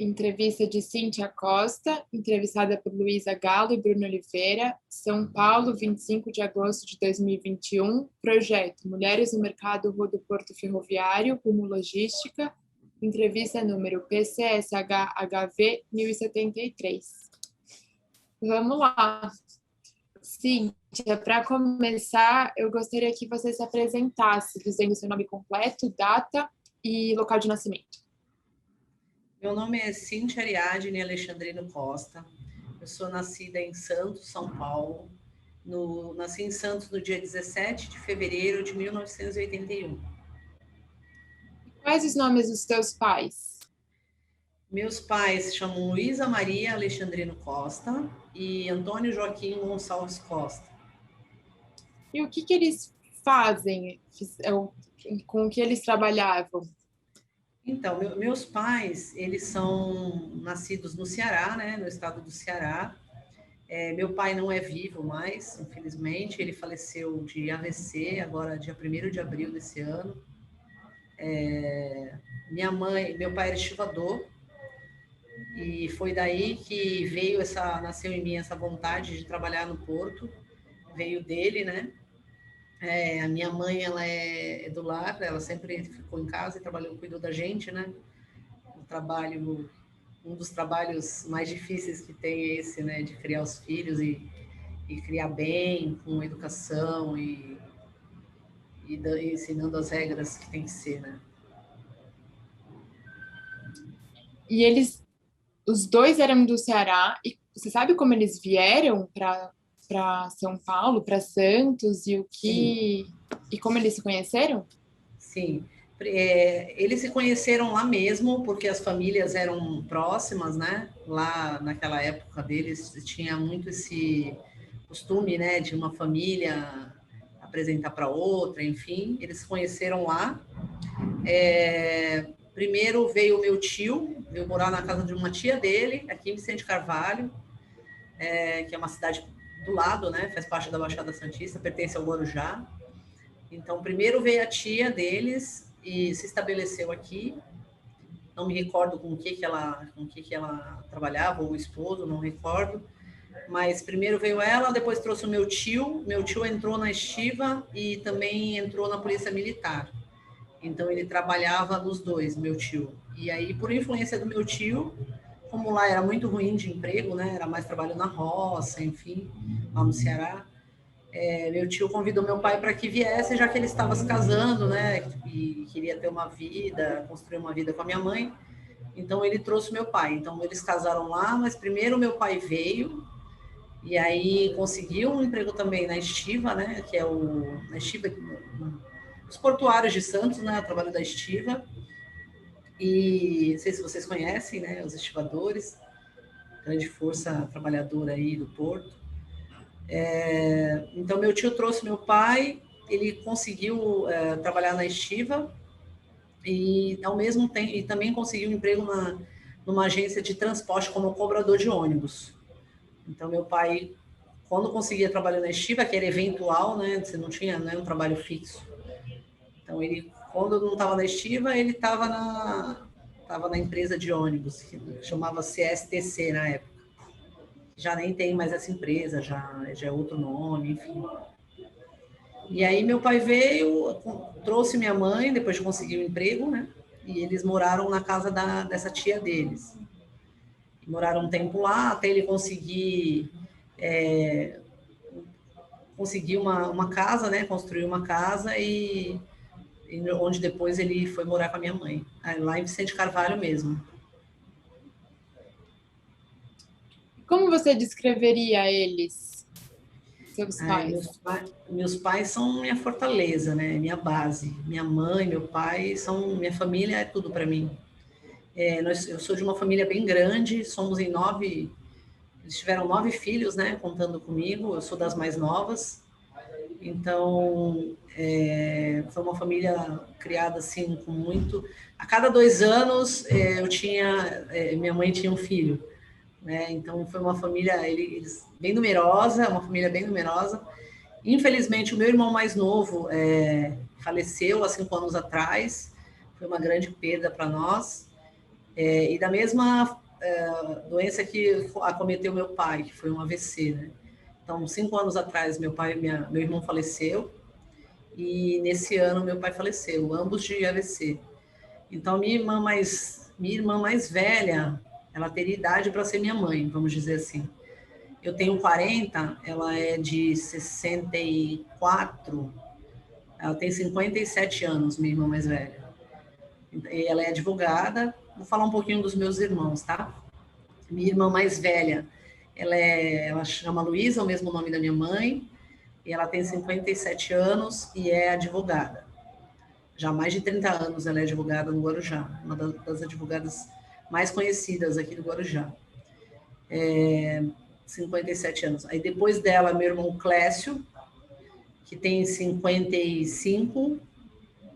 Entrevista de Cíntia Costa, entrevistada por Luísa Galo e Bruno Oliveira, São Paulo, 25 de agosto de 2021, projeto Mulheres no Mercado Rodoporto Ferroviário, Rumo Logística, entrevista número PCSH-HV 1073. Vamos lá. Cíntia, para começar, eu gostaria que você se apresentasse, dizendo seu nome completo, data e local de nascimento. Meu nome é Cíntia Ariadne Alexandrino Costa. Eu sou nascida em Santos, São Paulo. Nasci em Santos no dia 17 de fevereiro de 1981. Quais os nomes dos seus pais? Meus pais se chamam Luísa Maria Alexandrino Costa e Antônio Joaquim Gonçalves Costa. E o que eles fazem? Com o que eles trabalhavam? Então, meus pais, eles são nascidos no Ceará, né, no estado do Ceará. Meu pai não é vivo mais, infelizmente. Ele faleceu de AVC, agora dia 1º de abril desse ano. Meu pai era estivador, e foi daí que nasceu em mim essa vontade de trabalhar no porto. Veio dele, né? A minha mãe, ela é do lar, ela sempre ficou em casa e cuidou da gente, né? Um dos trabalhos mais difíceis que tem é esse, né? De criar os filhos e criar bem, com educação e ensinando as regras que tem que ser, né? E os dois eram do Ceará, e você sabe como eles vieram para São Paulo, para Santos, e como eles se conheceram? Sim. Eles se conheceram lá mesmo, porque as famílias eram próximas, né? Lá naquela época deles tinha muito esse costume, né, de uma família apresentar para outra, enfim, eles se conheceram lá. Primeiro veio o meu tio, veio morar na casa de uma tia dele, aqui em Vicente Carvalho, que é uma cidade do lado, né, faz parte da Baixada Santista, pertence ao Guarujá. Então, primeiro veio a tia deles e se estabeleceu aqui. Não me recordo com o que ela trabalhava, ou o esposo, não recordo. Mas primeiro veio ela, depois trouxe o meu tio. Meu tio entrou na estiva e também entrou na polícia militar. Então, ele trabalhava nos dois, meu tio. E aí, por influência do meu tio, como lá era muito ruim de emprego, né? Era mais trabalho na roça, enfim, lá no Ceará. Meu tio convidou meu pai para que viesse, já que ele estava se casando, né? E queria ter uma vida, construir uma vida com a minha mãe. Então, ele trouxe meu pai. Então, eles casaram lá, mas primeiro meu pai veio. E aí conseguiu um emprego também na estiva, né? Que é na estiva, os portuários de Santos, né? O trabalho da estiva. E não sei se vocês conhecem, né? Os estivadores, grande força trabalhadora aí do porto. Então, meu tio trouxe meu pai, ele conseguiu trabalhar na estiva e, ao mesmo tempo, e também conseguiu um emprego numa agência de transporte como cobrador de ônibus. Então, meu pai, quando conseguia trabalhar na estiva, que era eventual, né, você não tinha, né, um trabalho fixo. Então, quando não estava na estiva, ele estava na empresa de ônibus, que chamava CSTC na época. Já nem tem mais essa empresa, já é outro nome, enfim. E aí meu pai veio, trouxe minha mãe, depois de conseguir um emprego, né? E eles moraram na casa dessa tia deles. Moraram um tempo lá, até ele conseguir uma casa, né? Construir uma casa e onde depois ele foi morar com a minha mãe, lá em Vicente Carvalho mesmo. Como você descreveria eles, seus pais? Meus pais são minha fortaleza, né? Minha base. Minha mãe, meu pai, minha família é tudo para mim. Eu sou de uma família bem grande, somos em 9, eles tiveram 9 filhos, né? Contando comigo, eu sou das mais novas. Então, foi uma família criada assim com muito. A cada 2 anos, minha mãe tinha um filho. Né? Então foi uma família bem numerosa, uma família bem numerosa. Infelizmente, o meu irmão mais novo faleceu há 5 anos atrás, foi uma grande perda para nós. E da mesma doença que acometeu meu pai, que foi um AVC, né? Então, 5 anos atrás, meu irmão faleceu, e nesse ano meu pai faleceu, ambos de AVC. Então, minha irmã mais velha, ela teria idade para ser minha mãe, vamos dizer assim. Eu tenho 40, ela é de 64, ela tem 57 anos, minha irmã mais velha. E ela é advogada. Vou falar um pouquinho dos meus irmãos, tá? Minha irmã mais velha, ela chama Luísa, o mesmo nome da minha mãe, e ela tem 57 anos e é advogada. Já há mais de 30 anos ela é advogada no Guarujá, uma das advogadas mais conhecidas aqui do Guarujá. 57 anos. Aí depois dela, meu irmão Clécio, que tem 55,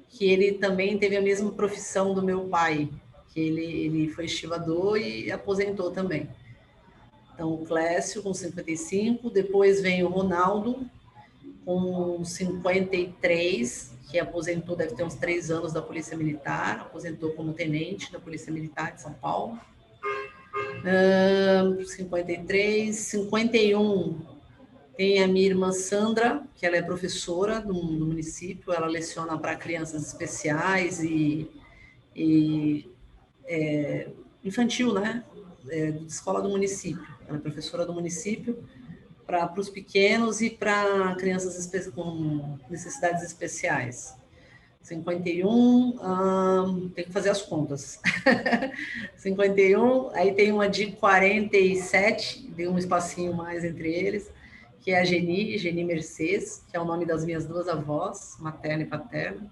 que ele também teve a mesma profissão do meu pai, que ele foi estivador e aposentou também. Então, o Clécio com 55, depois vem o Ronaldo com 53, que aposentou, deve ter uns 3 anos da Polícia Militar, aposentou como tenente da Polícia Militar de São Paulo. 53, 51, tem a minha irmã Sandra, que ela é professora do município, ela leciona para crianças especiais e infantil, né? De escola do município. Ela é professora do município para os pequenos e para crianças com necessidades especiais. 51, tem que fazer as contas. 51, aí tem uma de 47, dei um espacinho mais entre eles, que é a Geni Mercedes, que é o nome das minhas 2 avós, materna e paterna.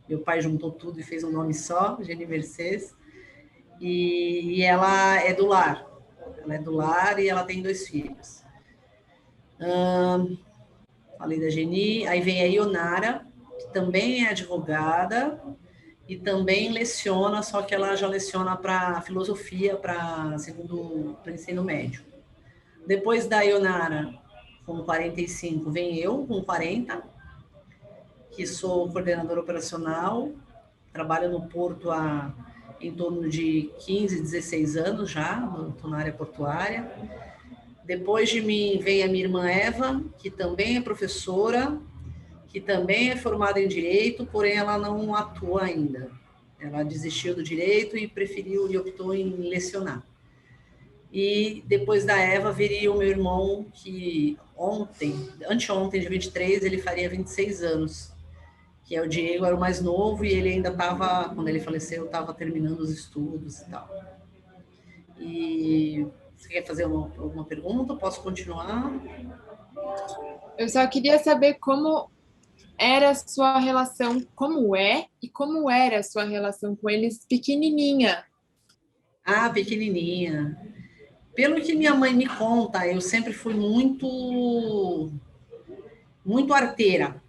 Meu pai juntou tudo e fez um nome só, Geni Mercedes. E ela é do lar. Ela é do lar e ela tem 2 filhos. Falei da Geni. Aí vem a Ionara, que também é advogada e também leciona, só que ela já leciona para filosofia, para ensino médio. Depois da Ionara, com 45, vem eu, com 40, que sou coordenadora operacional, trabalho no Porto há em torno de 15, 16 anos já, estou na área portuária. Depois de mim vem a minha irmã Eva, que também é professora, que também é formada em Direito, porém ela não atua ainda. Ela desistiu do Direito e preferiu e optou em lecionar. E depois da Eva viria o meu irmão, que anteontem, de 23, ele faria 26 anos, que é o Diego, era o mais novo, e ele ainda estava, quando ele faleceu, estava terminando os estudos e tal. E você quer fazer alguma pergunta? Posso continuar? Eu só queria saber como era a sua relação, como é e como era a sua relação com eles pequenininha. Pequenininha. Pelo que minha mãe me conta, eu sempre fui muito arteira,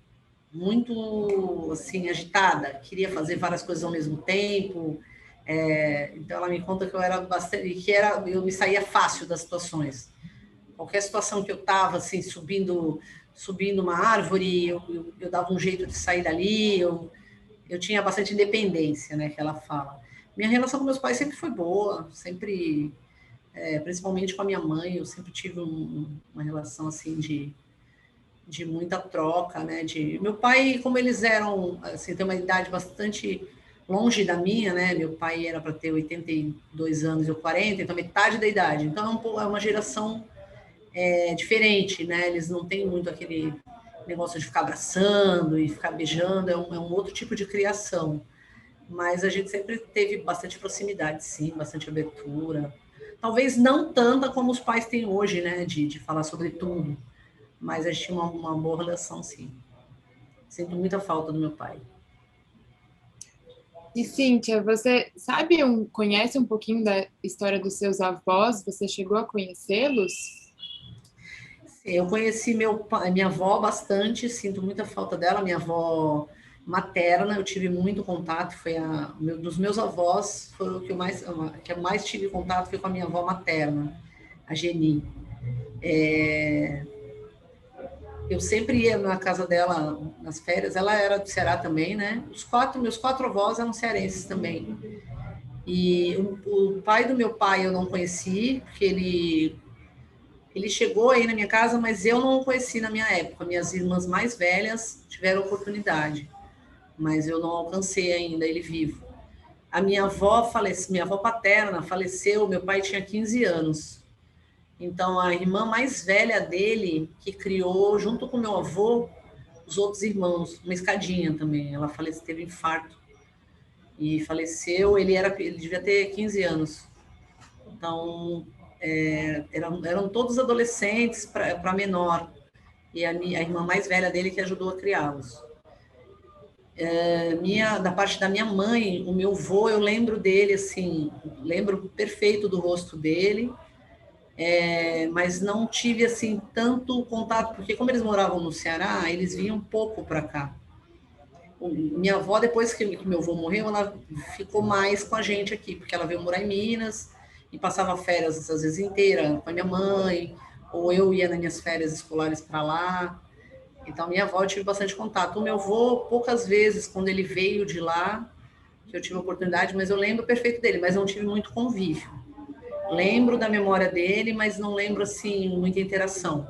muito assim agitada, queria fazer várias coisas ao mesmo tempo. Então ela me conta que eu era bastante, eu me saía fácil das situações. Qualquer situação que eu estava assim subindo uma árvore, eu dava um jeito de sair dali. Eu tinha bastante independência, né? Que ela fala. Minha relação com meus pais sempre foi boa, sempre, principalmente com a minha mãe, eu sempre tive uma relação assim de muita troca, né? Meu pai, como eles eram, assim, tem uma idade bastante longe da minha, né? Meu pai era para ter 82 anos e eu 40, então metade da idade. Então é uma geração diferente, né? Eles não têm muito aquele negócio de ficar abraçando e ficar beijando, é um outro tipo de criação. Mas a gente sempre teve bastante proximidade, sim, bastante abertura. Talvez não tanta como os pais têm hoje, né? De falar sobre tudo. Mas a gente tinha uma boa relação, sim. Sinto muita falta do meu pai. E Cíntia, você conhece um pouquinho da história dos seus avós? Você chegou a conhecê-los? Eu conheci minha avó bastante, sinto muita falta dela. Minha avó materna, eu tive muito contato, dos meus avós, foi o que eu mais tive contato foi com a minha avó materna, a Geni. Eu sempre ia na casa dela nas férias, ela era do Ceará também, né? Meus 4 avós eram cearenses também. E o pai do meu pai eu não conheci, porque ele chegou aí na minha casa, mas eu não o conheci na minha época. Minhas irmãs mais velhas tiveram oportunidade, mas eu não alcancei ainda ele vivo. A minha avó faleceu, minha avó paterna faleceu, meu pai tinha 15 anos. Então a irmã mais velha dele que criou junto com meu avô os outros irmãos, uma escadinha também. Ela faleceu, teve infarto e faleceu, ele devia ter 15 anos. Então, eram todos adolescentes para menor. E a irmã mais velha dele que ajudou a criá-los. Da parte da minha mãe, o meu avô, eu lembro dele, assim, lembro perfeito do rosto dele, mas não tive, assim, tanto contato, porque como eles moravam no Ceará, eles vinham pouco para cá. Minha avó, depois que meu avô morreu, ela ficou mais com a gente aqui, porque ela veio morar em Minas e passava férias, às vezes, inteira com a minha mãe, ou eu ia nas minhas férias escolares para lá. Então, minha avó eu tive bastante contato. O meu avô, poucas vezes, quando ele veio de lá, que eu tive a oportunidade, mas eu lembro perfeito dele, mas não tive muito convívio. Lembro da memória dele, mas não lembro, assim, muita interação.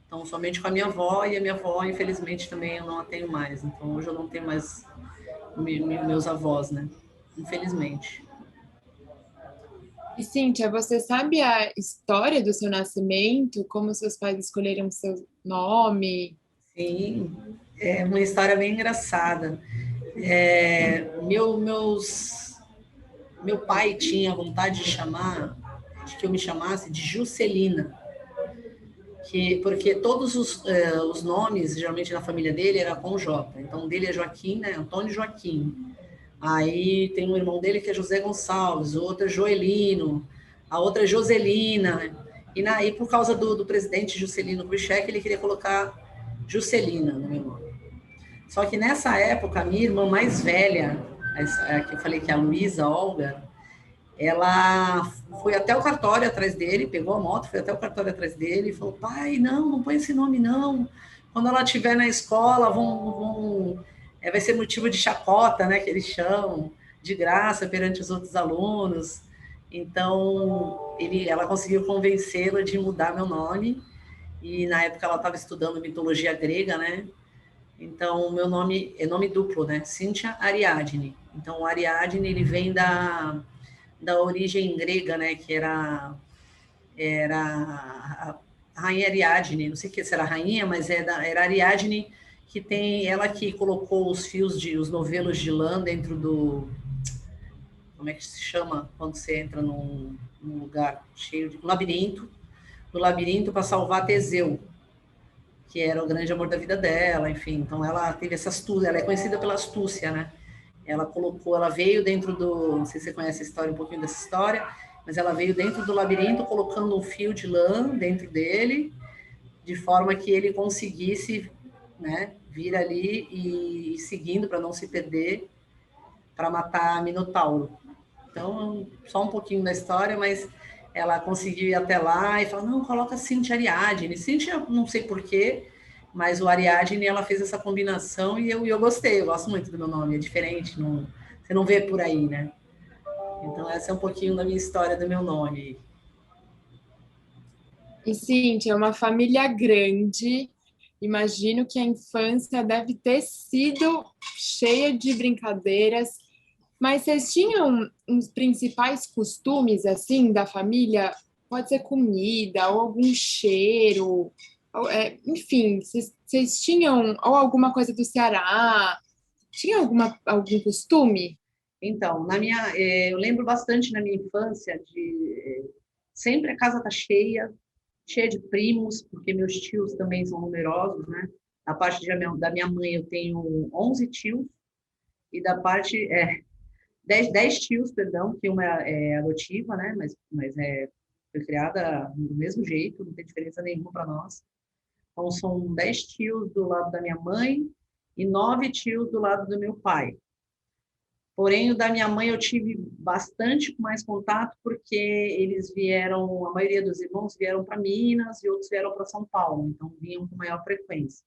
Então, somente com a minha avó, e a minha avó, infelizmente, também eu não a tenho mais. Então, hoje eu não tenho mais meus avós, né? Infelizmente. E Cíntia, você sabe a história do seu nascimento? Como seus pais escolheram seu nome? Sim, é uma história bem engraçada. Meu pai tinha vontade de que eu me chamasse de Juscelina, porque todos os nomes, geralmente na família dele, era com J. Então, dele é Joaquim, né? Antônio Joaquim. Aí tem um irmão dele que é José Gonçalves, o outro é Joelino, a outra é Joselina. E por causa do presidente Juscelino Kubitschek, ele queria colocar Juscelina no meu nome. Só que nessa época, a minha irmã mais velha, a que eu falei que é a Luísa Olga, ela foi até o cartório atrás dele, pegou a moto, foi até o cartório atrás dele e falou: pai, não põe esse nome não. Quando ela estiver na escola, vai ser motivo de chacota, né, que eles chamam, de graça perante os outros alunos. Então, ela conseguiu convencê-la de mudar meu nome. E na época ela estava estudando mitologia grega, né? Então, o meu nome é nome duplo, né? Cíntia Ariadne. Então, o Ariadne, ele vem da origem grega, né? Que era a rainha Ariadne, não sei se era rainha, mas era Ariadne que tem ela que colocou os novelos de lã dentro do, como é que se chama quando você entra num lugar cheio de labirinto, no labirinto para salvar Teseu, que era o grande amor da vida dela, enfim. Então ela teve essa astúcia, ela é conhecida pela astúcia, né? Ela veio dentro não sei se você conhece a história, um pouquinho dessa história, mas ela veio dentro do labirinto colocando um fio de lã dentro dele, de forma que ele conseguisse, né, vir ali e ir seguindo para não se perder, para matar Minotauro. Então, só um pouquinho da história, mas ela conseguiu ir até lá e falou: não, coloca Cíntia Ariadne. Cíntia, não sei porquê, mas o Ariadne, ela fez essa combinação e eu gostei, eu gosto muito do meu nome, é diferente, você não vê por aí, né? Então, essa é um pouquinho da minha história do meu nome. E Cíntia, é uma família grande. Imagino que a infância deve ter sido cheia de brincadeiras. Mas vocês tinham uns principais costumes assim da família? Pode ser comida ou algum cheiro, enfim, vocês tinham ou alguma coisa do Ceará? Tinha algum costume? Então, eu lembro bastante na minha infância sempre a casa tá cheia de primos, porque meus tios também são numerosos, né? Da parte da minha mãe eu tenho 11 tios e da parte 10 tios, perdão, que uma é adotiva, né? Mas foi criada do mesmo jeito, não tem diferença nenhuma para nós. Então são 10 tios do lado da minha mãe e 9 tios do lado do meu pai. Porém, o da minha mãe eu tive bastante mais contato porque eles vieram, a maioria dos irmãos vieram para Minas e outros vieram para São Paulo, então vinham com maior frequência.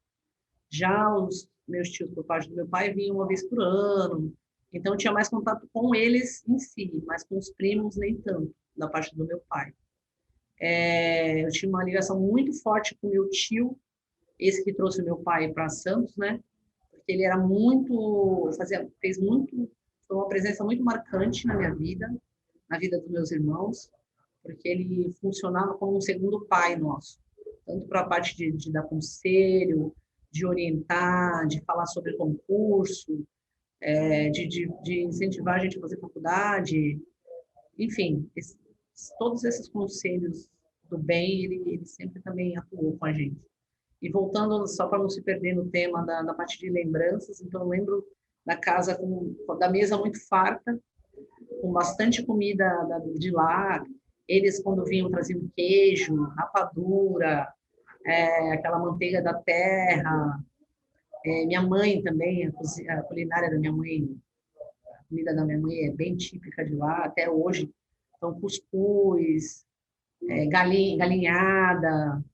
Já os meus tios por parte do meu pai vinham uma vez por ano, Então, eu tinha mais contato com eles em si, mas com os primos nem tanto, da parte do meu pai. Eu tinha uma ligação muito forte com meu tio, esse que trouxe meu pai para Santos, né? Porque ele era muito, fez muito, foi uma presença muito marcante na minha vida, na vida dos meus irmãos, porque ele funcionava como um segundo pai nosso, tanto para a parte de dar conselho, de orientar, de falar sobre concurso, de incentivar a gente a fazer faculdade, enfim, todos esses conselhos do bem, ele sempre também atuou com a gente. E voltando, só para não se perder no tema da parte de lembranças, então eu lembro da casa, da mesa muito farta, com bastante comida de lá. Eles, quando vinham, traziam queijo, rapadura, aquela manteiga da terra. Minha mãe também, a culinária da minha mãe, a comida da minha mãe é bem típica de lá, até hoje. Então, cuscuz, galinhada,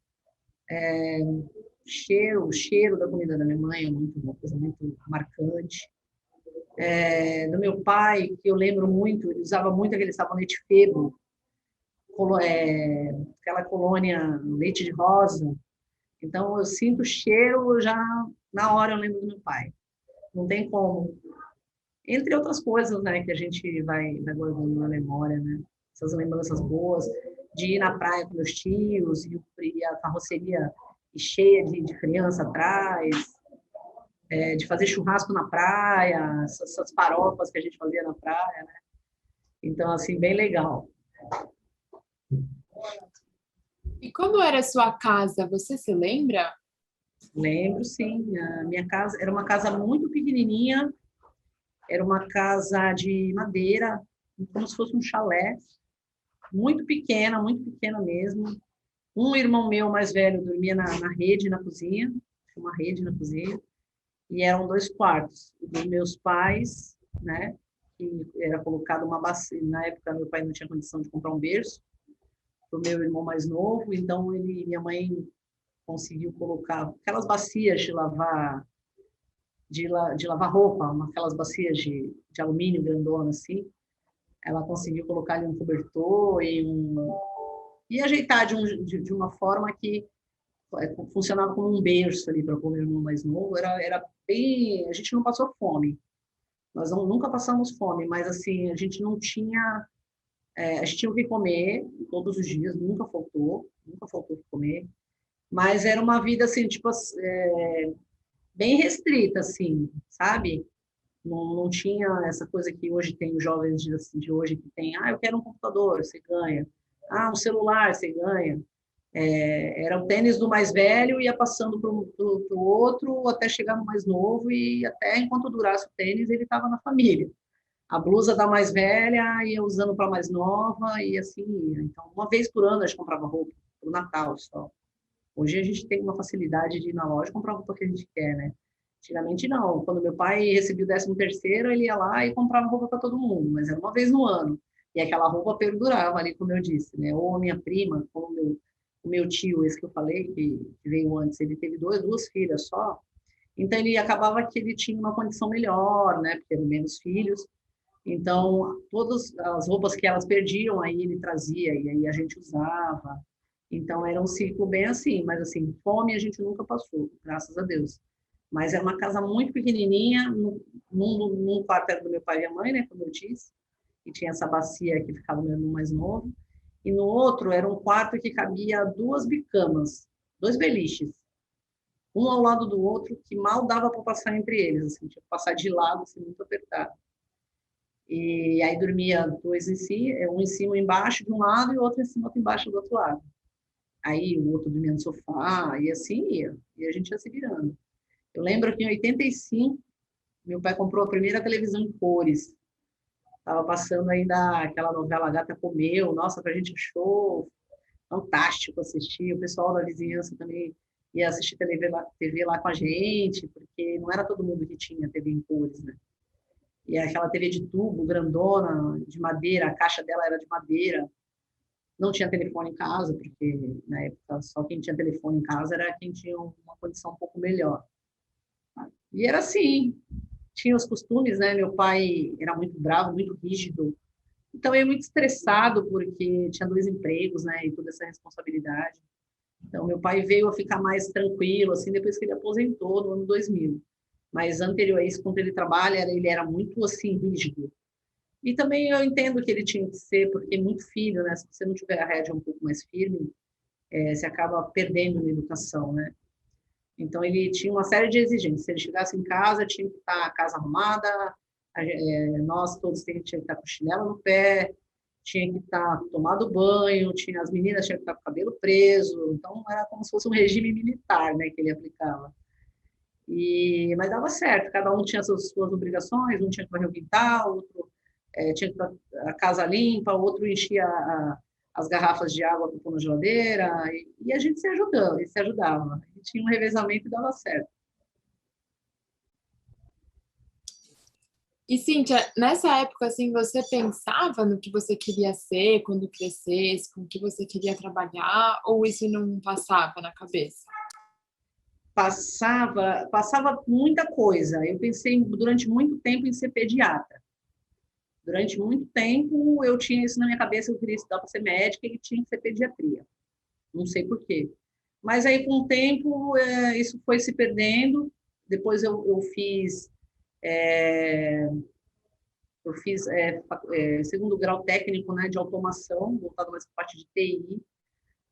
o cheiro da comida da minha mãe é uma coisa muito marcante. Do meu pai, que eu lembro muito, ele usava muito aquele sabonete Febo, aquela colônia leite de rosa. Então, eu sinto o cheiro, já na hora eu lembro do meu pai. Não tem como. Entre outras coisas, né, que a gente vai guardando na memória, né? Essas lembranças boas de ir na praia com meus tios e a carroceria cheia de criança atrás, de fazer churrasco na praia, essas farofas que a gente fazia na praia, né? Então, assim, bem legal. E como era a sua casa? Você se lembra? Lembro, sim. A minha casa era uma casa muito pequenininha, era uma casa de madeira, como se fosse um chalé, muito pequena mesmo. Um irmão meu mais velho dormia na rede, na cozinha, uma rede na cozinha, e eram 2 quartos. E dos meus pais, né, que era colocado uma bacia, na época meu pai não tinha condição de comprar um berço, para o meu irmão mais novo, então minha mãe conseguiu colocar aquelas bacias de lavar roupa, aquelas bacias de alumínio grandona assim, ela conseguiu colocar ali um cobertor e ajeitar de uma forma que funcionava como um berço ali para o meu irmão mais novo. Era bem, a gente não passou fome, nós nunca passamos fome, mas assim a gente não tinha, a gente tinha o que comer todos os dias, nunca faltou o que comer, mas era uma vida assim, tipo, bem restrita, assim, sabe? Não tinha essa coisa que hoje tem os jovens de hoje que tem, eu quero um computador, você ganha. Um celular, você ganha. Era o tênis do mais velho, ia passando para o outro, até chegar no mais novo, e até enquanto durasse o tênis, ele estava na família. A blusa da mais velha ia usando para a mais nova, e assim ia. Então, uma vez por ano a gente comprava roupa, para o Natal só. Hoje a gente tem uma facilidade de ir na loja e comprar a roupa que a gente quer, né? Antigamente não. Quando meu pai recebia o 13º, ele ia lá e comprava roupa para todo mundo, mas era uma vez no ano. E aquela roupa perdurava ali, como eu disse, né? Ou a minha prima, ou o meu tio, esse que eu falei, que veio antes, ele teve duas filhas só. Então ele acabava que ele tinha uma condição melhor, né? Porque eram menos filhos. Então, todas as roupas que elas perdiam, aí ele trazia, e aí a gente usava. Então, era um ciclo bem assim, mas assim, fome a gente nunca passou, graças a Deus. Mas era uma casa muito pequenininha, num quarto era do meu pai e minha mãe, né, como eu disse, e tinha essa bacia que ficava no irmão mais novo, e no outro era um quarto que cabia 2 bicamas, 2 beliches, um ao lado do outro, que mal dava para passar entre eles, assim, tinha que passar de lado, assim, muito apertado. E aí dormia 2 em si, um em cima e embaixo de um lado e o outro em cima e embaixo do outro lado. Aí o outro dormia no sofá, e assim ia. E a gente ia se virando. Eu lembro que em 85, meu pai comprou a primeira televisão em cores. Estava passando ainda aquela novela A Gata Comeu. Nossa, pra gente show fantástico assistir. O pessoal da vizinhança também ia assistir TV lá com a gente, porque não era todo mundo que tinha TV em cores, né? E aquela TV de tubo, grandona, de madeira, a caixa dela era de madeira. Não tinha telefone em casa, porque na época só quem tinha telefone em casa era quem tinha uma condição um pouco melhor. E era assim, tinha os costumes, né? Meu pai era muito bravo, muito rígido. Então, eu ia muito estressado, porque tinha 2 empregos, né? E toda essa responsabilidade. Então, meu pai veio a ficar mais tranquilo, assim, depois que ele aposentou, no ano 2000. Mas anterior a isso, quando ele trabalha, ele era muito, assim, rígido. E também eu entendo que ele tinha que ser, porque é muito filho, né? Se você não tiver a rédea um pouco mais firme, você acaba perdendo na educação, né? Então, ele tinha uma série de exigências. Se ele chegasse em casa, tinha que estar a casa arrumada, nós todos tínhamos que estar com chinelo no pé, tinha que estar tomado banho, as meninas tinham que estar com o cabelo preso. Então, era como se fosse um regime militar, né, que ele aplicava. Mas dava certo, cada um tinha suas obrigações, um tinha que varrer o quintal, outro tinha que estar a casa limpa, o outro enchia as garrafas de água para pôr na geladeira, e a gente se ajudava. A gente tinha um revezamento e dava certo. E, Cíntia, nessa época, assim, você pensava no que você queria ser quando crescesse, com o que você queria trabalhar, ou isso não passava na cabeça? Passava muita coisa. Eu pensei durante muito tempo em ser pediatra. Durante muito tempo eu tinha isso na minha cabeça, eu queria estudar para ser médica e tinha que ser pediatria. Não sei por quê. Mas aí, com o tempo, isso foi se perdendo. Depois eu fiz, é, segundo grau técnico, né, de automação, voltado mais para a parte de TI.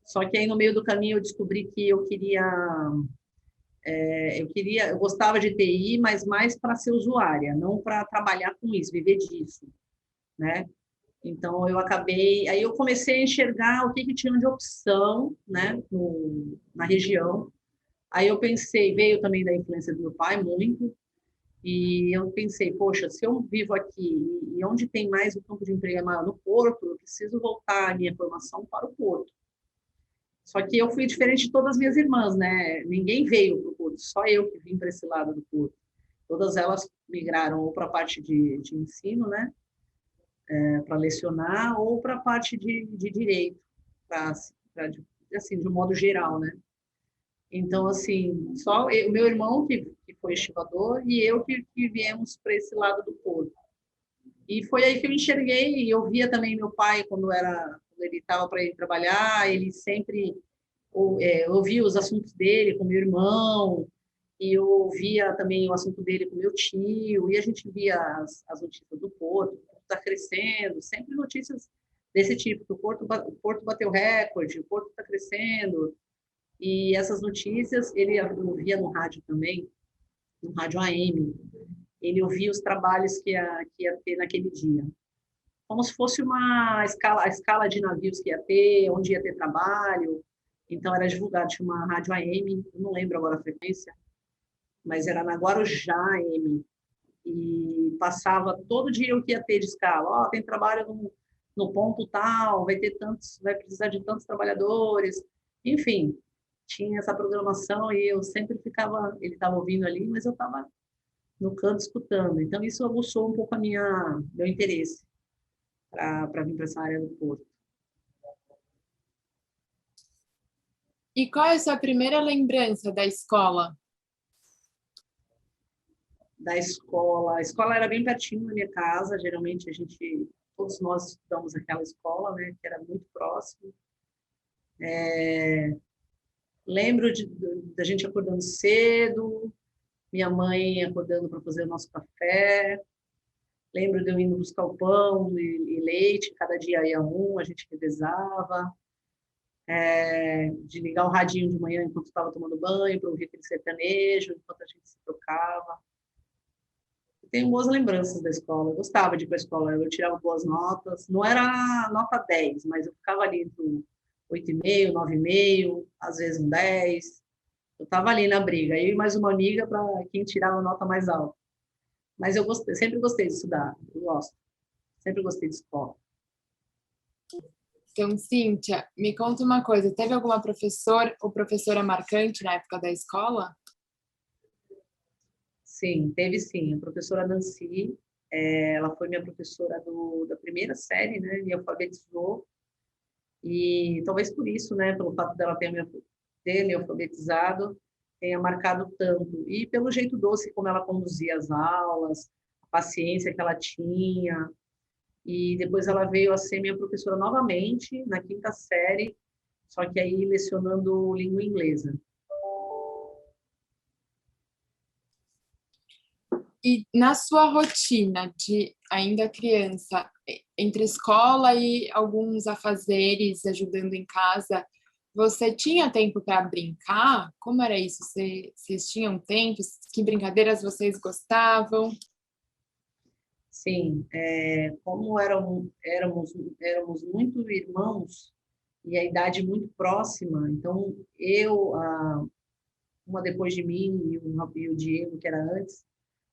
Só que aí, no meio do caminho, eu descobri que eu gostava de TI, mas mais para ser usuária, não para trabalhar com isso, viver disso, né? Então, aí eu comecei a enxergar o que tinha de opção, né, na região. Aí eu pensei, veio também da influência do meu pai, muito, e eu pensei, poxa, se eu vivo aqui e onde tem mais o campo de emprego é maior no Porto, eu preciso voltar a minha formação para o Porto. Só que eu fui diferente de todas as minhas irmãs, né? Ninguém veio para o Porto, só eu que vim para esse lado do Porto. Todas elas migraram ou para a parte de ensino, né? Para lecionar, ou para a parte de direito, assim, de um modo geral, né? Então, assim, só o meu irmão, que foi estivador, e eu que viemos para esse lado do Porto. E foi aí que eu enxerguei, e eu via também meu pai, quando ele estava para ir trabalhar, ele sempre ouvia os assuntos dele com meu irmão, e eu ouvia também o assunto dele com meu tio, e a gente via as notícias do Porto, está crescendo, sempre notícias desse tipo, que o Porto bateu recorde, o Porto está crescendo, e essas notícias ele ouvia no rádio também, no rádio AM, ele ouvia os trabalhos que ia ter naquele dia. Como se fosse a escala de navios que ia ter, onde ia ter trabalho. Então, era divulgado, tinha uma rádio AM, eu não lembro agora a frequência, mas era na Guarujá AM. E passava todo dia o que ia ter de escala. Tem trabalho no ponto tal, vai precisar de tantos trabalhadores. Enfim, tinha essa programação e eu sempre ele estava ouvindo ali, mas eu estava no canto escutando. Então, isso aguçou um pouco meu interesse para vir para essa área do Porto. E qual é a sua primeira lembrança da escola? Da escola. A escola era bem pertinho da minha casa, geralmente todos nós estudamos naquela escola, né, que era muito próximo. Lembro da gente acordando cedo, minha mãe acordando para fazer o nosso café. Lembro de eu indo buscar o pão e leite, cada dia ia a gente revezava. De ligar o radinho de manhã enquanto estava tomando banho, para ouvir aquele sertanejo, enquanto a gente se trocava. Eu tenho boas lembranças da escola, eu gostava de ir para a escola, eu tirava boas notas, não era nota 10, mas eu ficava ali entre 8,5, 9,5, às vezes um 10. Eu estava ali na briga, eu e mais uma amiga para quem tirava nota mais alta. Mas sempre gostei de estudar, eu gosto, sempre gostei de escola. Então, Cíntia, me conta uma coisa, teve alguma professor ou professora marcante na época da escola? Sim, teve sim. A professora Nancy, ela foi minha professora da primeira série, né? Me alfabetizou. E talvez por isso, né? Pelo fato dela ter me alfabetizado, tenha marcado tanto. E pelo jeito doce como ela conduzia as aulas, a paciência que ela tinha. E depois ela veio a ser minha professora novamente, na quinta série, só que aí lecionando língua inglesa. E na sua rotina de ainda criança, entre escola e alguns afazeres, ajudando em casa, você tinha tempo para brincar? Como era isso? Vocês tinham tempo? Que brincadeiras vocês gostavam? Sim, como éramos muito irmãos e a idade muito próxima, então uma depois de mim e o Diego, que era antes,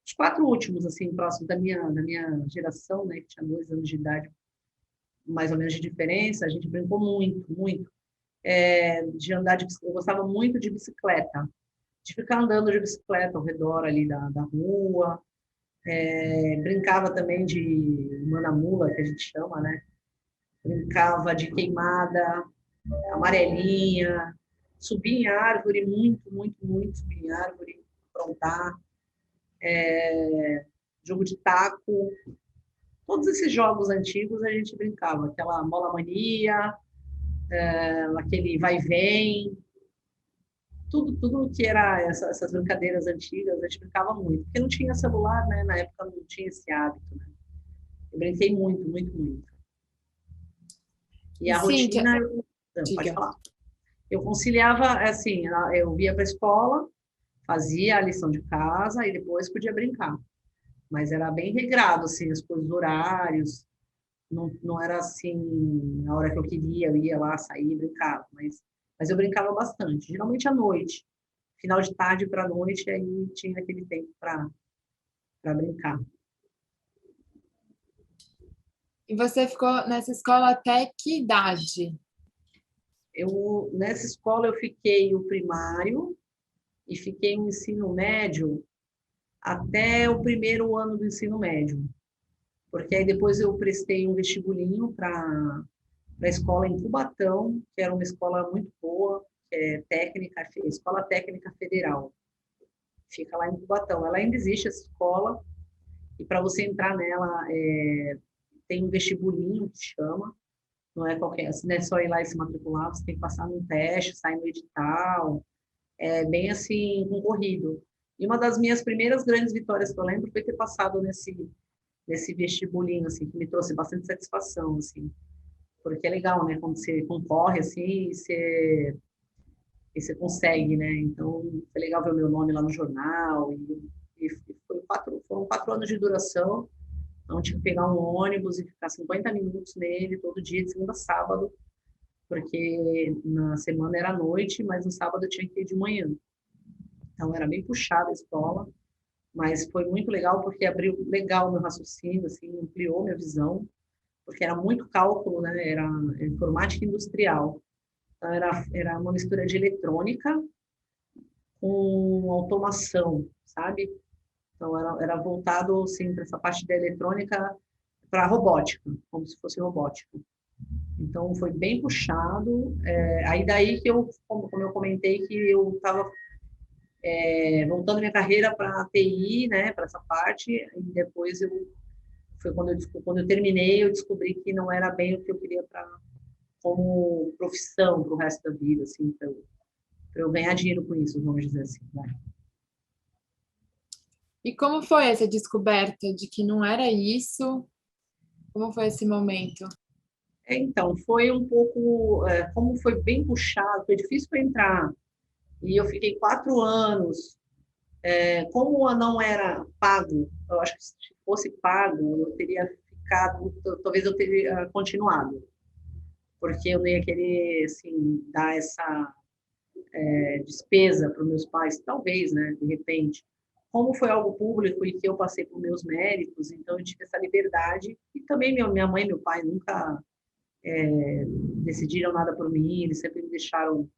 os quatro últimos, assim, próximos da minha geração, né, que tinha 2 anos de idade, mais ou menos de diferença, a gente brincou muito, muito. De andar eu gostava muito de bicicleta, de ficar andando de bicicleta ao redor ali da rua, brincava também de manamula, que a gente chama, né? Brincava de queimada, amarelinha, subir em árvore, muito, muito, muito subir em árvore, aprontar, jogo de taco, todos esses jogos antigos a gente brincava, aquela mola mania, aquele vai e vem, tudo que era essas brincadeiras antigas, a gente brincava muito, porque não tinha celular, né? Na época não tinha esse hábito, né? Eu brinquei muito, muito, muito. E E a Cíntia, rotina, pode diga. falar. Eu conciliava, assim, eu ia para a escola, fazia a lição de casa e depois podia brincar. Mas era bem regrado, assim, as coisas, os horários. Não era assim, a hora que eu queria, eu ia lá, saía e brincava. Mas eu brincava bastante, geralmente à noite. Final de tarde para a noite, aí tinha aquele tempo para brincar. E você ficou nessa escola até que idade? Nessa escola eu fiquei o primário e fiquei no ensino médio até o primeiro ano do ensino médio, porque aí depois eu prestei um vestibulinho para a escola em Cubatão, que era uma escola muito boa, que é técnica, Escola Técnica Federal. Fica lá em Cubatão. Ela ainda existe, essa escola, e para você entrar nela, tem um vestibulinho que chama, não é qualquer, assim, não é só ir lá e se matricular, você tem que passar num teste, sair no edital, é bem assim, concorrido. E uma das minhas primeiras grandes vitórias que eu lembro foi ter passado nesse vestibulinho, assim, que me trouxe bastante satisfação, assim, porque é legal, né, quando você concorre, assim, e você consegue, né, então foi legal ver o meu nome lá no jornal, e foram 4 anos de duração, então tive que pegar um ônibus e ficar 50 minutos nele todo dia, de segunda a sábado, porque na semana era à noite, mas no sábado eu tinha que ir de manhã. Então era bem puxada a escola, mas foi muito legal porque abriu legal meu raciocínio, assim, ampliou minha visão, porque era muito cálculo, né? Era informática industrial. Então era uma mistura de eletrônica com automação, sabe? Então era voltado assim para essa parte da eletrônica para robótica, como se fosse robótica. Então foi bem puxado. Aí daí que como eu comentei, que eu estava voltando minha carreira para a TI, né, para essa parte, e depois foi quando eu terminei, eu descobri que não era bem o que eu queria para como profissão para o resto da vida, assim, para eu ganhar dinheiro com isso, vamos dizer assim, né? E como foi essa descoberta de que não era isso? Como foi esse momento? Então, foi um pouco, como foi bem puxado, foi difícil para entrar, e eu fiquei 4 anos. Como não era pago, eu acho que se fosse pago, eu teria ficado, talvez eu teria continuado, porque eu não ia querer, assim, dar essa despesa para os meus pais, talvez, né, de repente. Como foi algo público e que eu passei por meus méritos, então eu tive essa liberdade, e também minha mãe e meu pai nunca decidiram nada por mim, eles sempre me deixaram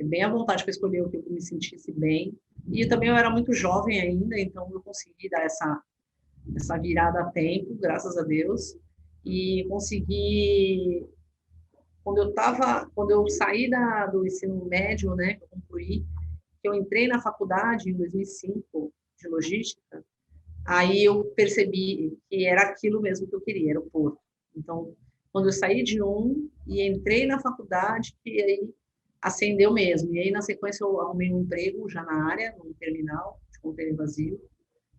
bem à vontade para escolher o que eu me sentisse bem. E também eu era muito jovem ainda, então eu consegui dar essa virada a tempo, graças a Deus, e consegui quando eu saí do ensino médio, né, que eu concluí, que eu entrei na faculdade em 2005 de logística, aí eu percebi que era aquilo mesmo que eu queria, era o porto. Então, quando eu saí de um e entrei na faculdade, que aí acendeu mesmo. E aí, na sequência, eu arrumei um emprego já na área, no terminal de contêiner vazio.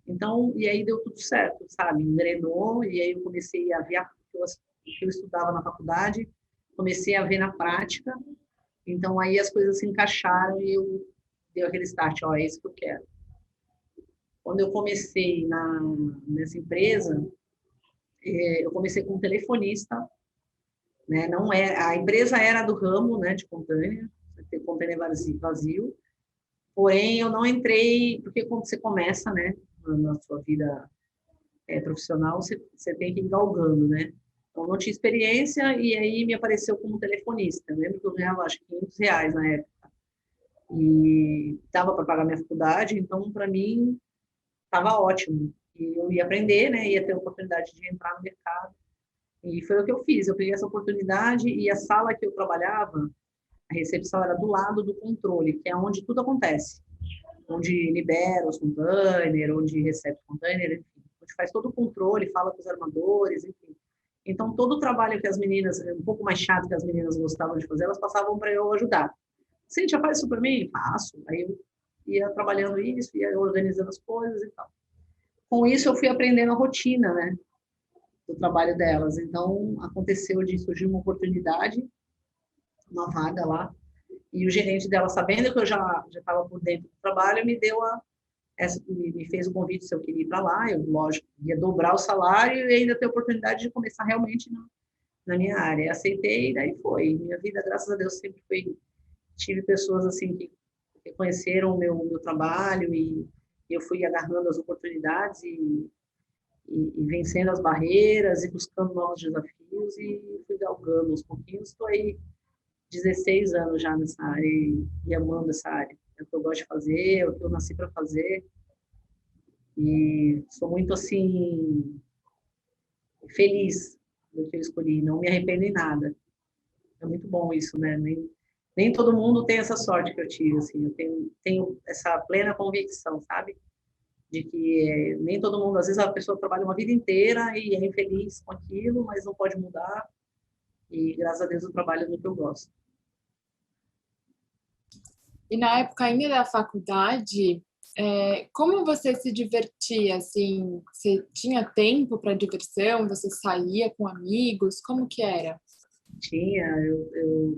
Então, e aí deu tudo certo, sabe? Engrenou, e aí eu comecei a ver o que eu estudava na faculdade, comecei a ver na prática. Então, aí as coisas se encaixaram e eu dei aquele start, ó, é isso que eu quero. Quando eu comecei nessa empresa, eu comecei como telefonista, né? Não é, a empresa era do ramo, né, de container vazio, porém eu não entrei, porque quando você começa, né, na sua vida profissional, você tem que ir galgando, né? Então, não tinha experiência e aí me apareceu como telefonista. Eu lembro que eu ganhava, acho que R$ 500 na época. E dava para pagar minha faculdade, então, para mim, estava ótimo. E eu ia aprender, né? Ia ter a oportunidade de entrar no mercado. E foi o que eu fiz. Eu peguei essa oportunidade e a sala que eu trabalhava, a recepção era do lado do controle, que é onde tudo acontece. Onde libera os containers, onde recebe o container, enfim. Onde faz todo o controle, fala com os armadores, enfim. Então, todo o trabalho que as meninas, um pouco mais chato que as meninas gostavam de fazer, elas passavam para eu ajudar. Cíntia, faz isso para mim? Faço. Aí eu ia trabalhando isso, ia organizando as coisas e tal. Com isso, eu fui aprendendo a rotina, né, do trabalho delas. Então, aconteceu de surgir uma oportunidade, uma vaga lá, e o gerente dela, sabendo que eu já estava por dentro do trabalho, me fez o convite se eu queria ir para lá. Eu, lógico, ia dobrar o salário e ainda ter a oportunidade de começar realmente na minha área. Aceitei e daí foi. Minha vida, graças a Deus, sempre foi. Tive pessoas assim que conheceram o meu trabalho e eu fui agarrando as oportunidades e vencendo as barreiras e buscando novos desafios e fui galgando aos pouquinhos. Estou aí 16 anos já nessa área e amando essa área. É o que eu gosto de fazer, é o que eu nasci para fazer. E sou muito, assim, feliz do que eu escolhi. Não me arrependo em nada. É muito bom isso, né? Nem todo mundo tem essa sorte que eu tive, assim. Eu tenho essa plena convicção, sabe? De que nem todo mundo, às vezes a pessoa trabalha uma vida inteira e é infeliz com aquilo, mas não pode mudar. E graças a Deus eu trabalho no que eu gosto. E na época ainda da faculdade, como você se divertia, assim? Você tinha tempo para diversão? Você saía com amigos? Como que era? Tinha,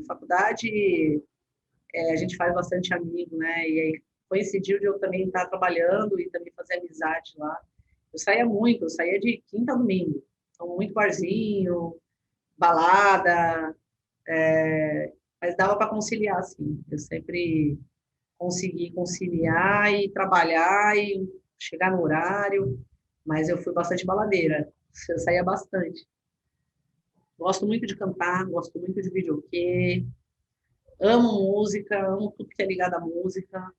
faculdade, a gente faz bastante amigo, né? E aí coincidiu de eu também estar trabalhando e também fazer amizade lá. Eu saía muito, eu saía de quinta a domingo. Então, muito barzinho, balada, mas dava para conciliar, assim. Eu sempre consegui conciliar e trabalhar e chegar no horário, mas eu fui bastante baladeira. Eu saía bastante. Gosto muito de cantar, gosto muito de videokê, amo música, amo tudo que é ligado à música.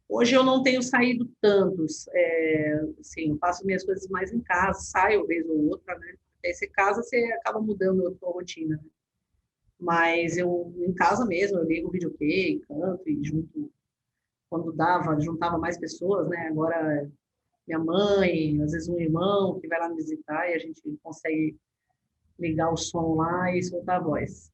Hoje eu não tenho saído tantos, assim, eu faço minhas coisas mais em casa, saio vez ou outra, né? Aí você casa, você acaba mudando a sua rotina, né? Mas eu, em casa mesmo, eu ligo o videokê, canto e junto, quando dava, juntava mais pessoas, né? Agora, minha mãe, às vezes um irmão que vai lá me visitar e a gente consegue ligar o som lá e soltar a voz.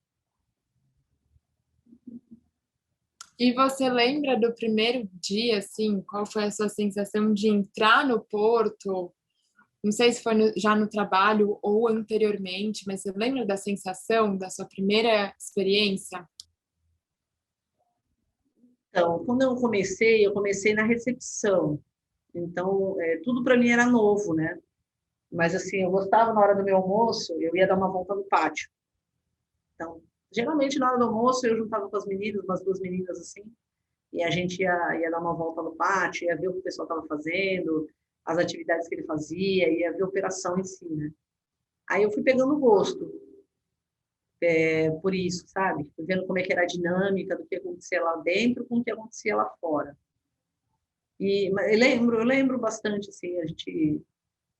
E você lembra do primeiro dia, assim? Qual foi a sua sensação de entrar no porto? Não sei se foi já no trabalho ou anteriormente, mas você lembra da sensação da sua primeira experiência? Então, quando eu comecei na recepção. Então, tudo para mim era novo, né? Mas, assim, eu gostava na hora do meu almoço, eu ia dar uma volta no pátio. Então, geralmente na hora do almoço eu juntava com as meninas, umas duas meninas assim, e a gente ia dar uma volta no pátio, ia ver o que o pessoal estava fazendo, as atividades que ele fazia, ia ver a operação em si, né? Aí eu fui pegando gosto por isso, sabe? Fui vendo como é que era a dinâmica do que acontecia lá dentro com o que acontecia lá fora. Mas eu lembro bastante, assim, a gente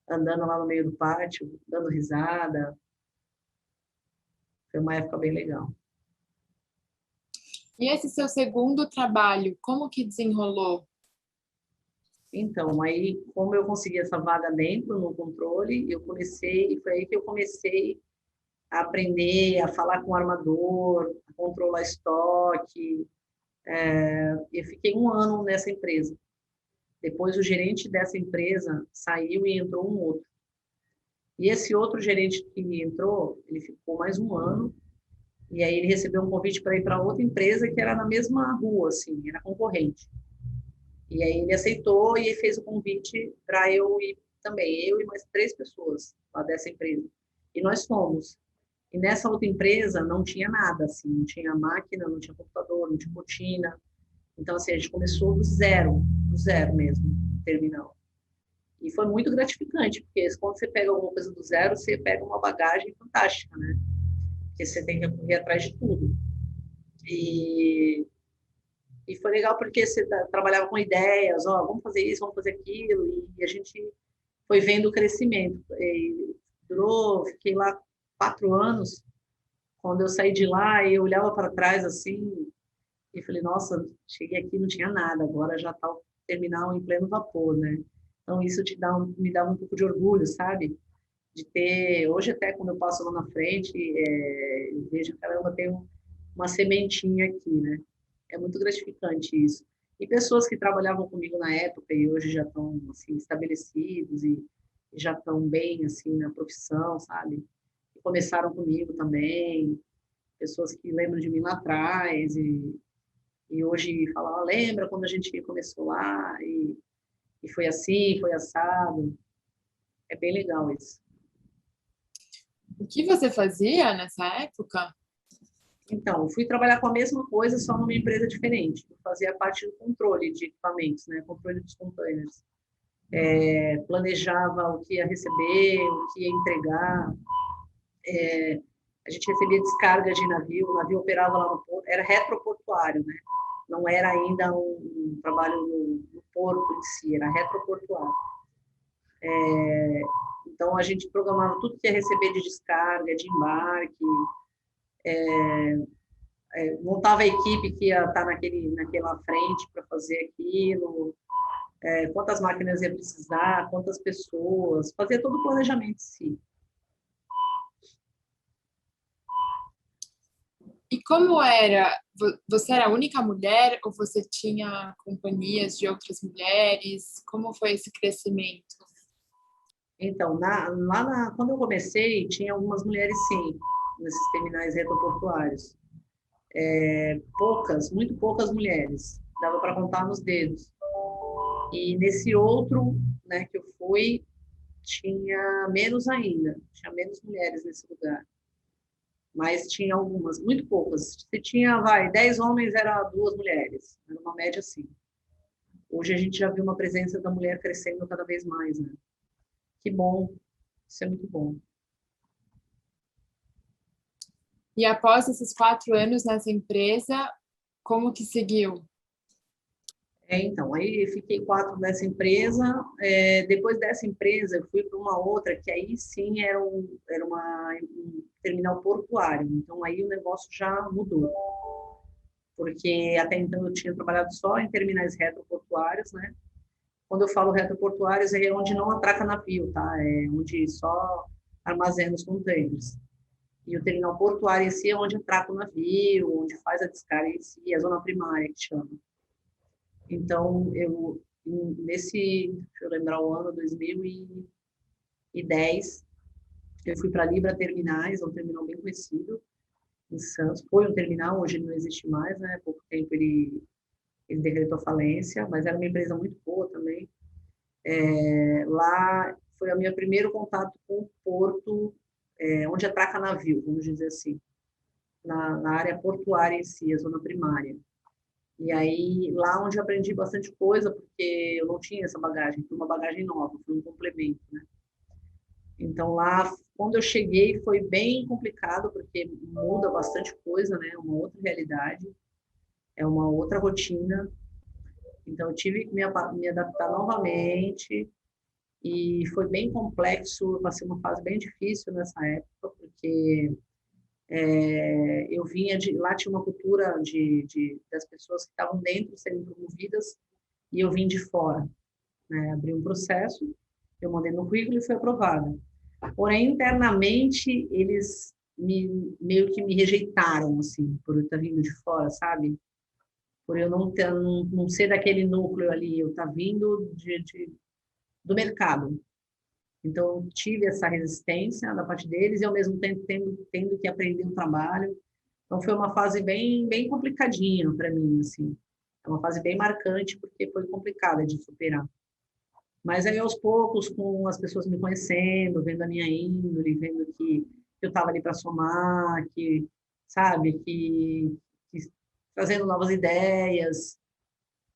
andando lá no meio do pátio, dando risada. Foi uma época bem legal. E esse seu segundo trabalho, como que desenrolou? Então, aí, como eu consegui essa vaga dentro, no controle, foi aí que eu comecei a aprender, a falar com o armador, a controlar estoque. Eu fiquei um ano nessa empresa. Depois, o gerente dessa empresa saiu e entrou um outro. E esse outro gerente que entrou, ele ficou mais um ano, e aí ele recebeu um convite para ir para outra empresa que era na mesma rua, assim, era concorrente. E aí ele aceitou e fez o convite para eu ir também, eu e mais 3 pessoas lá dessa empresa. E nós fomos. E nessa outra empresa não tinha nada, assim, não tinha máquina, não tinha computador, não tinha rotina. Então, assim, a gente começou do zero mesmo, terminal. E foi muito gratificante, porque quando você pega alguma coisa do zero, você pega uma bagagem fantástica, né? Porque você tem que correr atrás de tudo. E, e foi legal porque você trabalhava com ideias, ó, vamos fazer isso, vamos fazer aquilo, e a gente foi vendo o crescimento. E fiquei lá 4 anos. Quando eu saí de lá, eu olhava para trás assim e falei, nossa, cheguei aqui não tinha nada, agora já está o terminal em pleno vapor, né? Então isso me dá um pouco de orgulho, sabe? De ter, hoje até quando eu passo lá na frente, eu vejo, caramba, tem uma sementinha aqui, né? É muito gratificante isso. E pessoas que trabalhavam comigo na época e hoje já estão assim estabelecidos e já estão bem assim na profissão, sabe? E começaram comigo também, pessoas que lembram de mim lá atrás e hoje falam, ah, lembra quando a gente começou lá e foi assim, foi assado. É bem legal isso. O que você fazia nessa época? Então, fui trabalhar com a mesma coisa, só numa empresa diferente. Eu fazia parte do controle de equipamentos, né? Controle dos containers. Planejava o que ia receber, o que ia entregar. A gente recebia descarga de navio, o navio operava lá no porto, era retroportuário, né? Não era ainda um trabalho no porto em si, era retroportuário. Então, a gente programava tudo que ia receber de descarga, de embarque, montava a equipe que ia estar naquela frente para fazer aquilo, quantas máquinas ia precisar, quantas pessoas, fazer todo o planejamento em si. E como era? Você era a única mulher ou você tinha companhias de outras mulheres? Como foi esse crescimento? Então, quando eu comecei, tinha algumas mulheres, sim, nesses terminais retroportuários. Poucas, muito poucas mulheres. Dava para contar nos dedos. E nesse outro, né, que eu fui, tinha menos ainda. Tinha menos mulheres nesse lugar. Mas tinha algumas, muito poucas. Se tinha, 10 homens, era 2 mulheres. Era uma média assim. Hoje a gente já viu uma presença da mulher crescendo cada vez mais, né? Que bom, isso é muito bom. E após esses 4 anos nessa empresa, como que seguiu? Então, aí fiquei 4 nessa empresa. Depois dessa empresa, eu fui para uma outra, que aí sim era um terminal portuário. Então, aí o negócio já mudou. Porque até então eu tinha trabalhado só em terminais retroportuários, né? Quando eu falo retroportuários, é onde não atraca navio, tá? É onde só armazena os contêineres. E o terminal portuário em si é onde atraca o navio, onde faz a descarga em si, a zona primária que chama. Então, deixa eu lembrar o ano, 2010, eu fui para a Libra Terminais, um terminal bem conhecido em Santos. Foi um terminal, hoje ele não existe mais, né? Há pouco tempo ele decretou falência, mas era uma empresa muito boa também. Lá foi o meu primeiro contato com o porto, onde atraca navio, vamos dizer assim, na área portuária em si, a zona primária. E aí, lá onde eu aprendi bastante coisa, porque eu não tinha essa bagagem, foi uma bagagem nova, foi um complemento, né? Então, lá, quando eu cheguei, foi bem complicado, porque muda bastante coisa, né? É uma outra realidade, é uma outra rotina. Então, eu tive que me adaptar novamente, e foi bem complexo, eu passei uma fase bem difícil nessa época, porque Eu vinha de lá, tinha uma cultura das pessoas que estavam dentro serem promovidas, e eu vim de fora, né? Abri um processo, eu mandei meu currículo e foi aprovada. Porém, internamente, eles meio que me rejeitaram, assim, por eu estar vindo de fora, sabe? Por eu não ser daquele núcleo ali, eu estar vindo do mercado. Então, eu tive essa resistência da parte deles e, ao mesmo tempo, tendo que aprender um trabalho. Então, foi uma fase bem complicadinha para mim, assim. É uma fase bem marcante, porque foi complicada de superar. Mas aí, aos poucos, com as pessoas me conhecendo, vendo a minha índole, vendo que eu estava ali para somar, que, sabe, que trazendo novas ideias,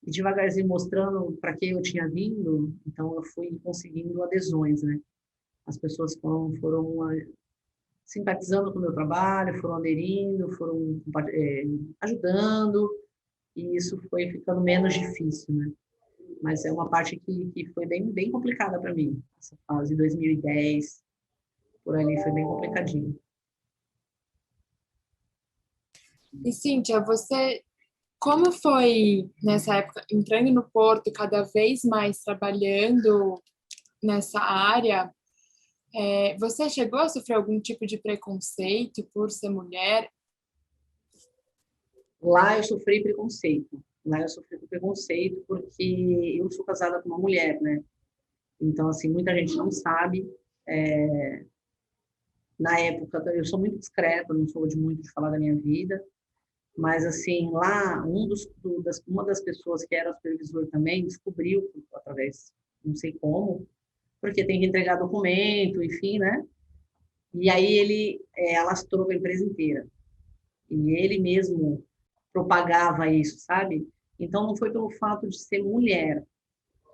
e devagarzinho mostrando para que eu tinha vindo, então eu fui conseguindo adesões, né? As pessoas foram simpatizando com o meu trabalho, foram aderindo, foram ajudando, e isso foi ficando menos difícil, né? Mas é uma parte que foi bem complicada para mim. Essa fase de 2010, por ali, foi bem complicadinho. E Cíntia, como foi nessa época entrando no Porto e cada vez mais trabalhando nessa área? Você chegou a sofrer algum tipo de preconceito por ser mulher? Lá eu sofri preconceito. Lá eu sofri preconceito porque eu sou casada com uma mulher, né? Então, assim, muita gente não sabe. Na época, eu sou muito discreta, não sou de muito de falar da minha vida, mas, assim, lá, uma das pessoas que era supervisor também descobriu, através, não sei como, porque tem que entregar documento, enfim, né? E aí ele alastrou a empresa inteira. E ele mesmo propagava isso, sabe? Então, não foi pelo fato de ser mulher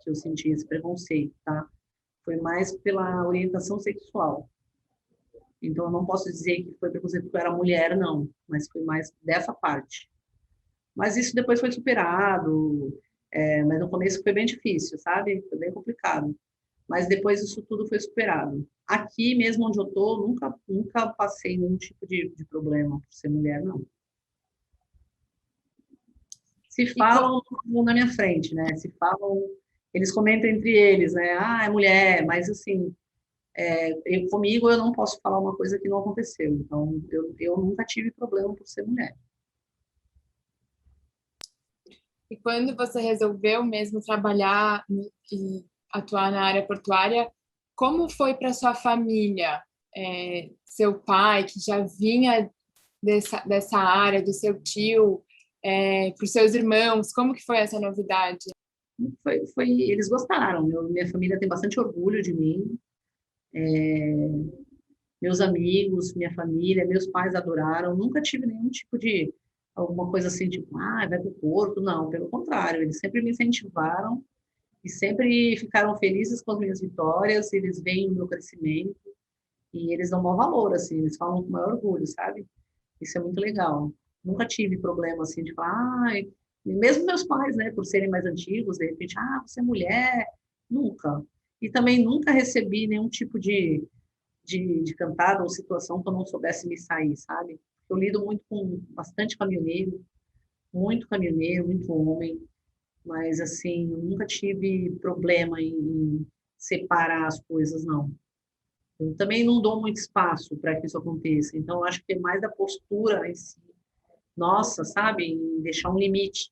que eu senti esse preconceito, tá? Foi mais pela orientação sexual. Então, eu não posso dizer que foi preconceito porque eu era mulher, não, mas foi mais dessa parte. Mas isso depois foi superado, mas no começo foi bem difícil, sabe? Foi bem complicado. Mas depois isso tudo foi superado. Aqui mesmo onde eu tô, nunca passei nenhum tipo de problema por ser mulher, não. Se E como, falam na minha frente, né? Se falam, eles comentam entre eles, né? Ah, é mulher, mas assim, comigo eu não posso falar uma coisa que não aconteceu. Então, eu nunca tive problema por ser mulher. e quando você resolveu mesmo trabalhar e atuar na área portuária, como foi para sua família? Seu pai, que já vinha dessa área, do seu tio, para os seus irmãos, como que foi essa novidade? Eles gostaram. Minha família tem bastante orgulho de mim. Meus amigos, minha família, meus pais adoraram. Nunca tive nenhum tipo de alguma coisa assim, tipo, vai pro Porto. Não, pelo contrário, eles sempre me incentivaram e sempre ficaram felizes com as minhas vitórias. Eles veem o meu crescimento e eles dão maior valor, assim, eles falam com maior orgulho, sabe? Isso é muito legal. Nunca tive problema assim de falar, mesmo meus pais, né, por serem mais antigos, de repente, você é mulher, nunca. E também nunca recebi nenhum tipo de cantada ou situação que eu não soubesse me sair, sabe? Eu lido muito com bastante caminhoneiro, muito homem, mas assim, eu nunca tive problema em separar as coisas, não. Eu também não dou muito espaço para que isso aconteça. Então, eu acho que é mais da postura em si, nossa, sabe? Em deixar um limite,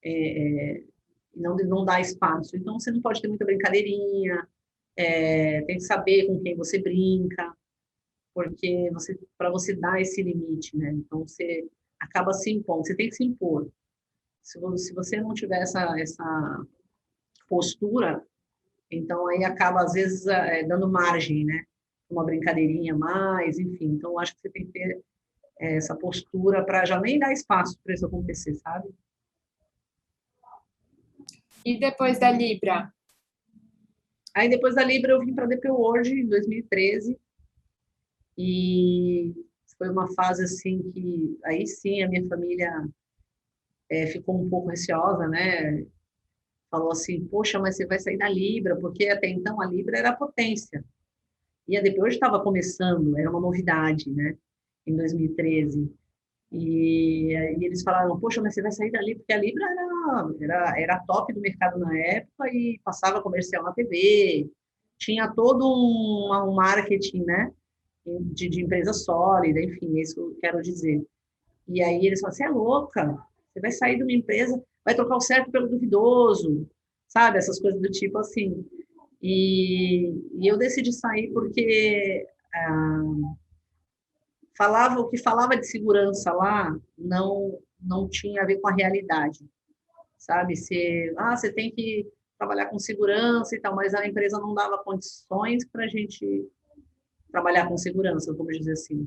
e não dar espaço. Então, você não pode ter muita brincadeirinha, tem que saber com quem você brinca, porque para você dar esse limite, né? Então, você acaba se impondo, você tem que se impor. Se você não tiver essa postura, então aí acaba, às vezes, dando margem, né? Uma brincadeirinha a mais, enfim. Então, eu acho que você tem que ter essa postura para já nem dar espaço para isso acontecer, sabe? E depois da Libra? Aí, depois da Libra, eu vim para a DP World em 2013 e foi uma fase assim que aí sim a minha família ficou um pouco receosa, né? Falou assim, poxa, mas você vai sair da Libra, porque até então a Libra era a potência. E a DP hoje estava começando, era uma novidade, né? em 2013. E eles falaram, poxa, mas você vai sair dali, porque a Libra era top do mercado na época e passava comercial na TV, tinha todo um marketing, né, de empresa sólida, enfim, é isso que eu quero dizer. E aí eles falaram, você é louca, você vai sair de uma empresa, vai trocar o certo pelo duvidoso, sabe, essas coisas do tipo assim. E eu decidi sair porque o que falava de segurança lá não tinha a ver com a realidade, sabe? Você tem que trabalhar com segurança e tal, mas a empresa não dava condições para a gente trabalhar com segurança, vamos dizer assim.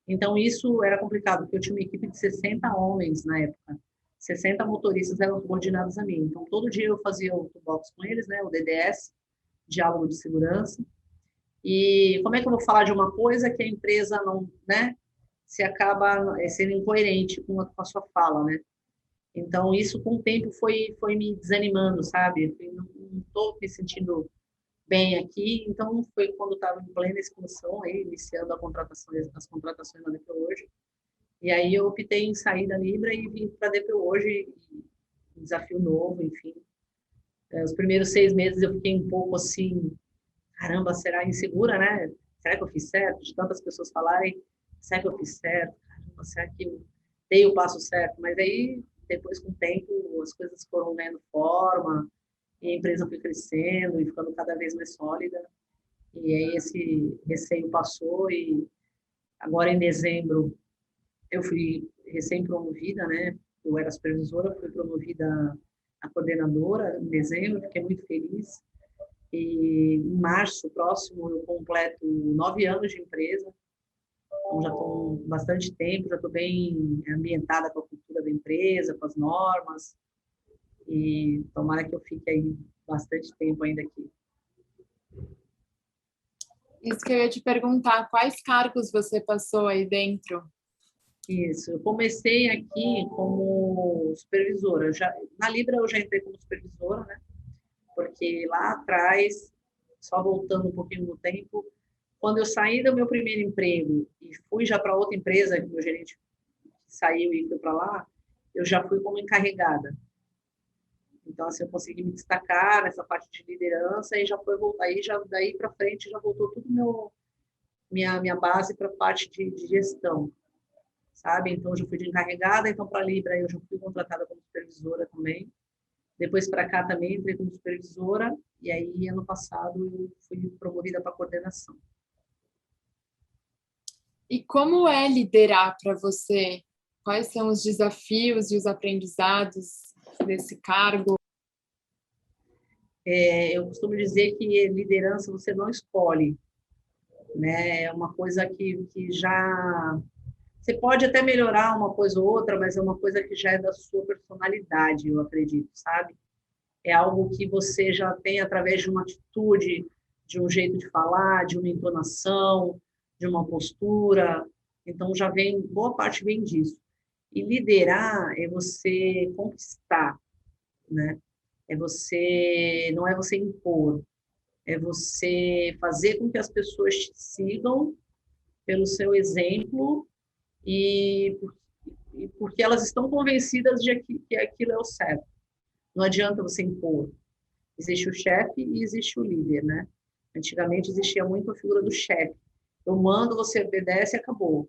Então, isso era complicado, porque eu tinha uma equipe de 60 homens na época. 60 motoristas eram subordinados a mim. Então, todo dia eu fazia o toolbox com eles, né, o DDS, diálogo de segurança. E como é que eu vou falar de uma coisa que a empresa não, né, se acaba sendo incoerente com a sua fala, né? Então, isso com o tempo foi me desanimando, sabe? Eu não estou me sentindo bem aqui. Então, foi quando estava em plena expansão, aí, iniciando as contratações na DP hoje. E aí eu optei em sair da Libra e vim para a DP hoje, um desafio novo, enfim. Os primeiros 6 meses eu fiquei um pouco assim, caramba, será insegura, né? Será que eu fiz certo? De tantas pessoas falarem, será que eu fiz certo? Caramba, será que eu dei o passo certo? Mas aí, depois, com o tempo, as coisas foram ganhando forma, e a empresa foi crescendo e ficando cada vez mais sólida. E aí esse receio passou e agora em dezembro eu fui recém-promovida, né? Eu era supervisora, fui promovida a coordenadora em dezembro, fiquei muito feliz. E em março próximo eu completo 9 anos de empresa, então já estou bastante tempo, já estou bem ambientada com a cultura da empresa, com as normas, e tomara que eu fique aí bastante tempo ainda aqui. Isso que eu ia te perguntar, quais cargos você passou aí dentro? Isso, eu comecei aqui como supervisora. Na Libra eu já entrei como supervisora, né? Porque lá atrás, só voltando um pouquinho no tempo, quando eu saí do meu primeiro emprego e fui já para outra empresa, que o meu gerente saiu e foi para lá, eu já fui como encarregada. Então, assim, eu consegui me destacar nessa parte de liderança e já foi voltar. Aí, já, daí para frente, já voltou tudo minha base para a parte de gestão, sabe? Então, eu já fui de encarregada, então para a Libra eu já fui contratada como supervisora também. Depois para cá também entrei como supervisora e aí ano passado eu fui promovida para coordenação. E como é liderar para você? Quais são os desafios e os aprendizados desse cargo? Eu costumo dizer que liderança você não escolhe, né? É uma coisa que já você pode até melhorar uma coisa ou outra, mas é uma coisa que já é da sua personalidade, eu acredito, sabe? É algo que você já tem através de uma atitude, de um jeito de falar, de uma entonação, de uma postura. Então, já vem, boa parte vem disso. E liderar é você conquistar, né? Não é você impor, é você fazer com que as pessoas te sigam pelo seu exemplo e, e porque elas estão convencidas de que aquilo é o certo. Não adianta você impor. Existe o chefe e existe o líder, né? Antigamente existia muito a figura do chefe. Eu mando, você obedece e acabou.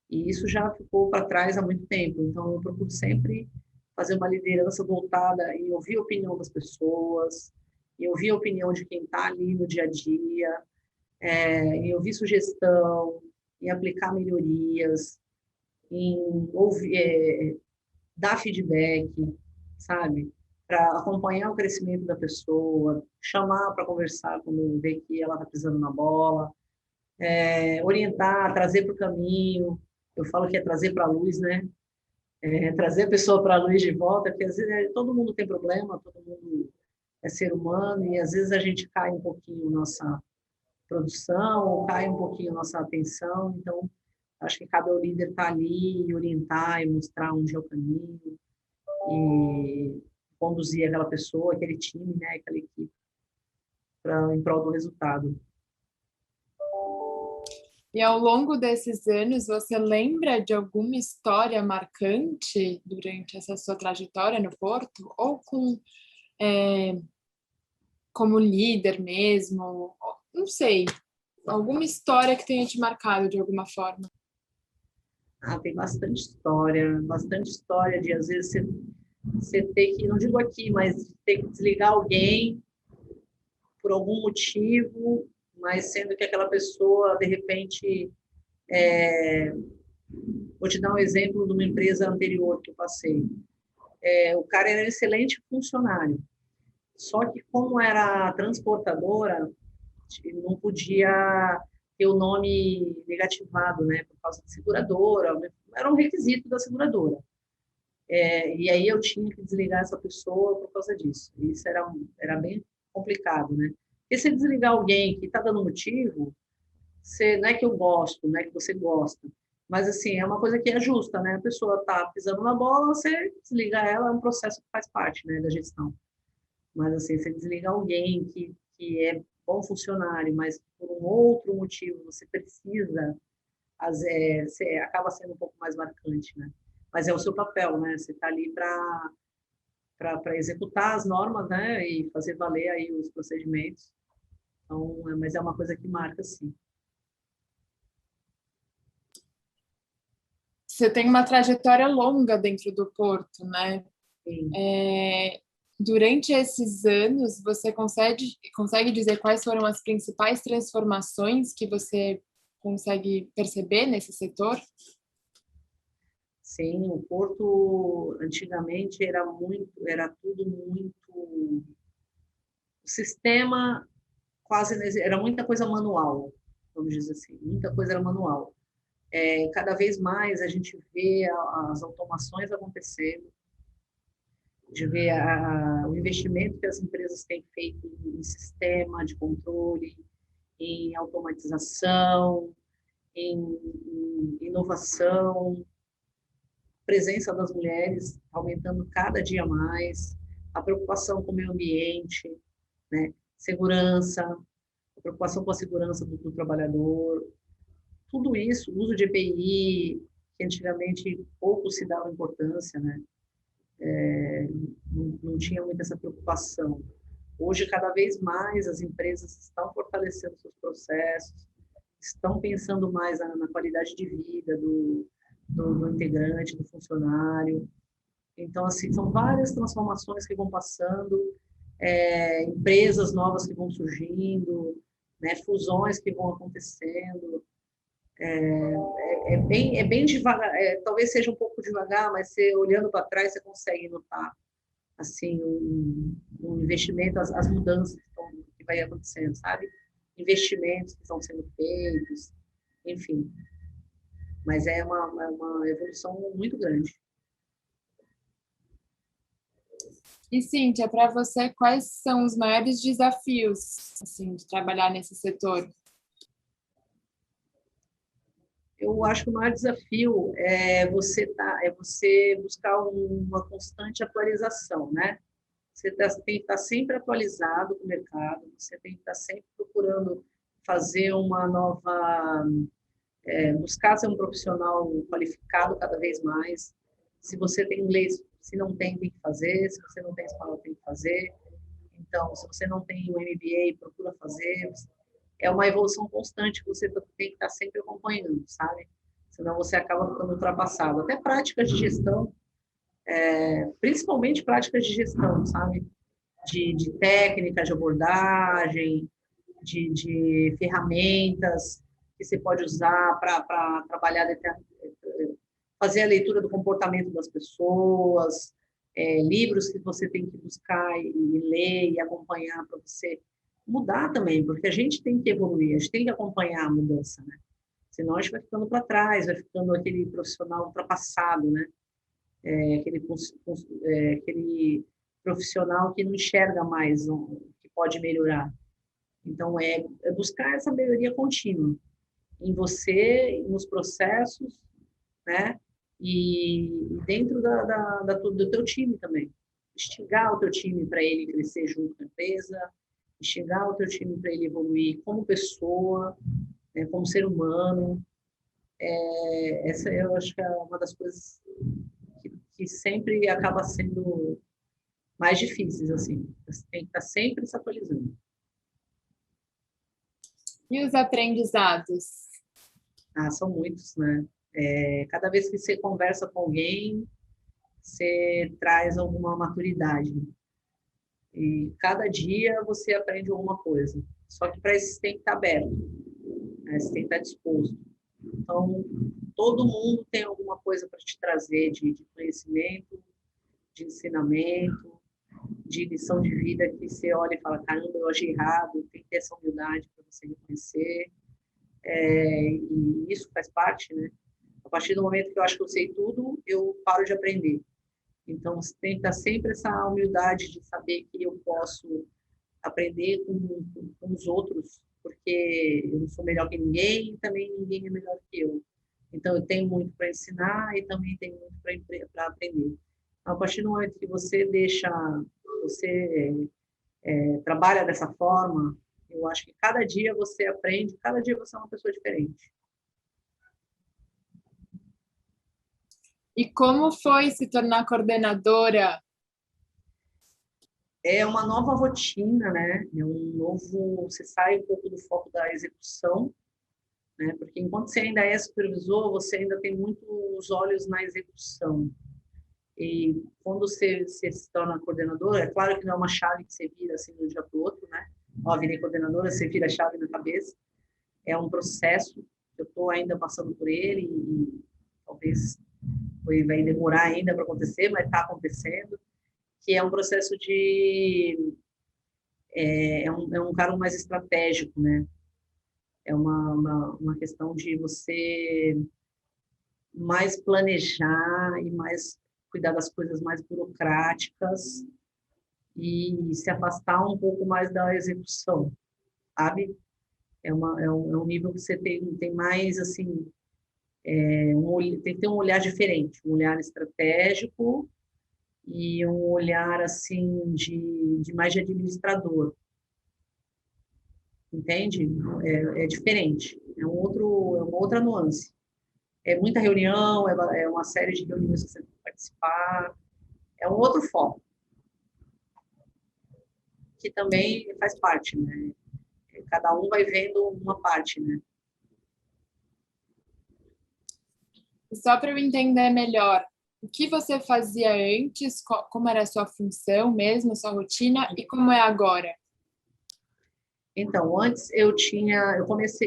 E isso já ficou para trás há muito tempo. Então, eu procuro sempre fazer uma liderança voltada em ouvir a opinião das pessoas, em ouvir a opinião de quem está ali no dia a dia, em ouvir sugestão, em aplicar melhorias, em ouvir, dar feedback, sabe? Para acompanhar o crescimento da pessoa, chamar para conversar quando vê que ela está pisando na bola, orientar, trazer para o caminho. Eu falo que é trazer para a luz, né? Trazer a pessoa para a luz de volta, porque às vezes todo mundo tem problema, todo mundo é ser humano e às vezes a gente cai um pouquinho nossa produção, ou cai um pouquinho nossa atenção. Então, acho que cabe ao líder estar ali e orientar e mostrar onde é o caminho e conduzir aquela pessoa, aquele time, né, aquela equipe em prol do resultado. E ao longo desses anos, você lembra de alguma história marcante durante essa sua trajetória no Porto? Ou como líder mesmo? Não sei, alguma história que tenha te marcado de alguma forma? Tem bastante história de, às vezes, você ter que, não digo aqui, mas ter que desligar alguém por algum motivo, mas sendo que aquela pessoa, de repente, vou te dar um exemplo de uma empresa anterior que eu passei. O cara era um excelente funcionário, só que como era transportadora, não podia ter o nome negativado, né, por causa de seguradora, era um requisito da seguradora. E aí eu tinha que desligar essa pessoa por causa disso. Isso era bem complicado, né? Porque se desligar alguém que está dando motivo, não é que eu gosto, não é que você gosta, mas assim, é uma coisa que é justa, né? A pessoa está pisando na bola, você desliga ela, é um processo que faz parte, né, da gestão. Mas assim, você desliga alguém que é bom funcionário, mas por um outro motivo você precisa, você acaba sendo um pouco mais marcante, né? Mas é o seu papel, né? Você está ali para executar as normas, né? E fazer valer aí os procedimentos. Então, mas é uma coisa que marca, sim. Você tem uma trajetória longa dentro do Porto, né? Sim. Durante esses anos, você consegue dizer quais foram as principais transformações que você consegue perceber nesse setor? Sim, o Porto antigamente era tudo muito, o sistema quase era muita coisa manual, vamos dizer assim, muita coisa era manual. Cada vez mais a gente vê as automações acontecendo, de ver o investimento que as empresas têm feito em sistema de controle, em automatização, em inovação, presença das mulheres aumentando cada dia mais, a preocupação com o meio ambiente, né? Segurança, a preocupação com a segurança do trabalhador, tudo isso, o uso de EPI, que antigamente pouco se dava importância, né? Não tinha muita essa preocupação. Hoje, cada vez mais, as empresas estão fortalecendo seus processos, estão pensando mais na qualidade de vida do integrante, do funcionário. Então, assim, são várias transformações que vão passando, empresas novas que vão surgindo, né, fusões que vão acontecendo. É bem devagar, talvez seja um pouco devagar, mas você olhando para trás você consegue notar assim um investimento, as mudanças que vai acontecendo, sabe? Investimentos que estão sendo feitos, enfim. Mas é uma evolução muito grande. E, Cíntia, para você, quais são os maiores desafios assim, de trabalhar nesse setor? Eu acho que o maior desafio é você buscar uma constante atualização, né? Você tem que estar sempre atualizado com o mercado, você tem que estar sempre procurando fazer uma nova, buscar ser um profissional qualificado cada vez mais. Se você tem inglês, se não tem, tem que fazer. Se você não tem espanhol, tem que fazer. Então, se você não tem o MBA, procura fazer. É uma evolução constante que você tem que estar sempre acompanhando, sabe? Senão você acaba ficando ultrapassado. Até práticas de gestão, principalmente práticas de gestão, sabe? De técnica, de abordagem, de ferramentas que você pode usar para trabalhar, fazer a leitura do comportamento das pessoas, livros que você tem que buscar e ler e acompanhar para você mudar também, porque a gente tem que evoluir, a gente tem que acompanhar a mudança, né? Senão a gente vai ficando para trás, vai ficando aquele profissional ultrapassado, né? Aquele profissional que não enxerga mais o que pode melhorar. Então, é buscar essa melhoria contínua em você, nos processos, né? E dentro do teu time também. Instigar o teu time para ele crescer junto com a empresa, instigar o teu time para ele evoluir como pessoa, né, como ser humano. Essa eu acho que é uma das coisas que sempre acaba sendo mais difíceis, assim. Você tem que estar sempre se atualizando. E os aprendizados? Ah, são muitos, né? Cada vez que você conversa com alguém, você traz alguma maturidade. E cada dia você aprende alguma coisa. Só que para isso você tem que estar aberto, né? Você tem que estar disposto. Então, todo mundo tem alguma coisa para te trazer de conhecimento, de ensinamento, de lição de vida que você olha e fala, caramba, eu achei errado, tem que ter essa humildade para você reconhecer. E isso faz parte, né? A partir do momento que eu acho que eu sei tudo, eu paro de aprender. Então, você tem que estar sempre essa humildade de saber que eu posso aprender com os outros, porque eu não sou melhor que ninguém e também ninguém é melhor que eu. Então, eu tenho muito para ensinar e também tenho muito para aprender. A partir do momento que você trabalha dessa forma, eu acho que cada dia você aprende, cada dia você é uma pessoa diferente. E como foi se tornar coordenadora? É uma nova rotina, né? Você sai um pouco do foco da execução, né? Porque enquanto você ainda é supervisor, você ainda tem muitos olhos na execução. E quando você se torna coordenador, é claro que não é uma chave que você vira assim de um dia para o outro, né? Ó, virei coordenadora, você vira a chave na cabeça. É um processo, eu estou ainda passando por ele e talvez vai demorar ainda para acontecer, mas está acontecendo, que é um processo é um cargo mais estratégico, né? É uma questão de você mais planejar e mais cuidar das coisas mais burocráticas e se afastar um pouco mais da execução, sabe? É um nível que você tem mais, assim, tem que ter um olhar diferente, um olhar estratégico e um olhar, assim, de mais de administrador, entende? É diferente, é uma outra nuance. É muita reunião, é uma série de reuniões que você tem que participar, é um outro foco, que também faz parte, né? Cada um vai vendo uma parte, né? Só para eu entender melhor, o que você fazia antes, como era a sua função mesmo, a sua rotina, e como é agora? Então, antes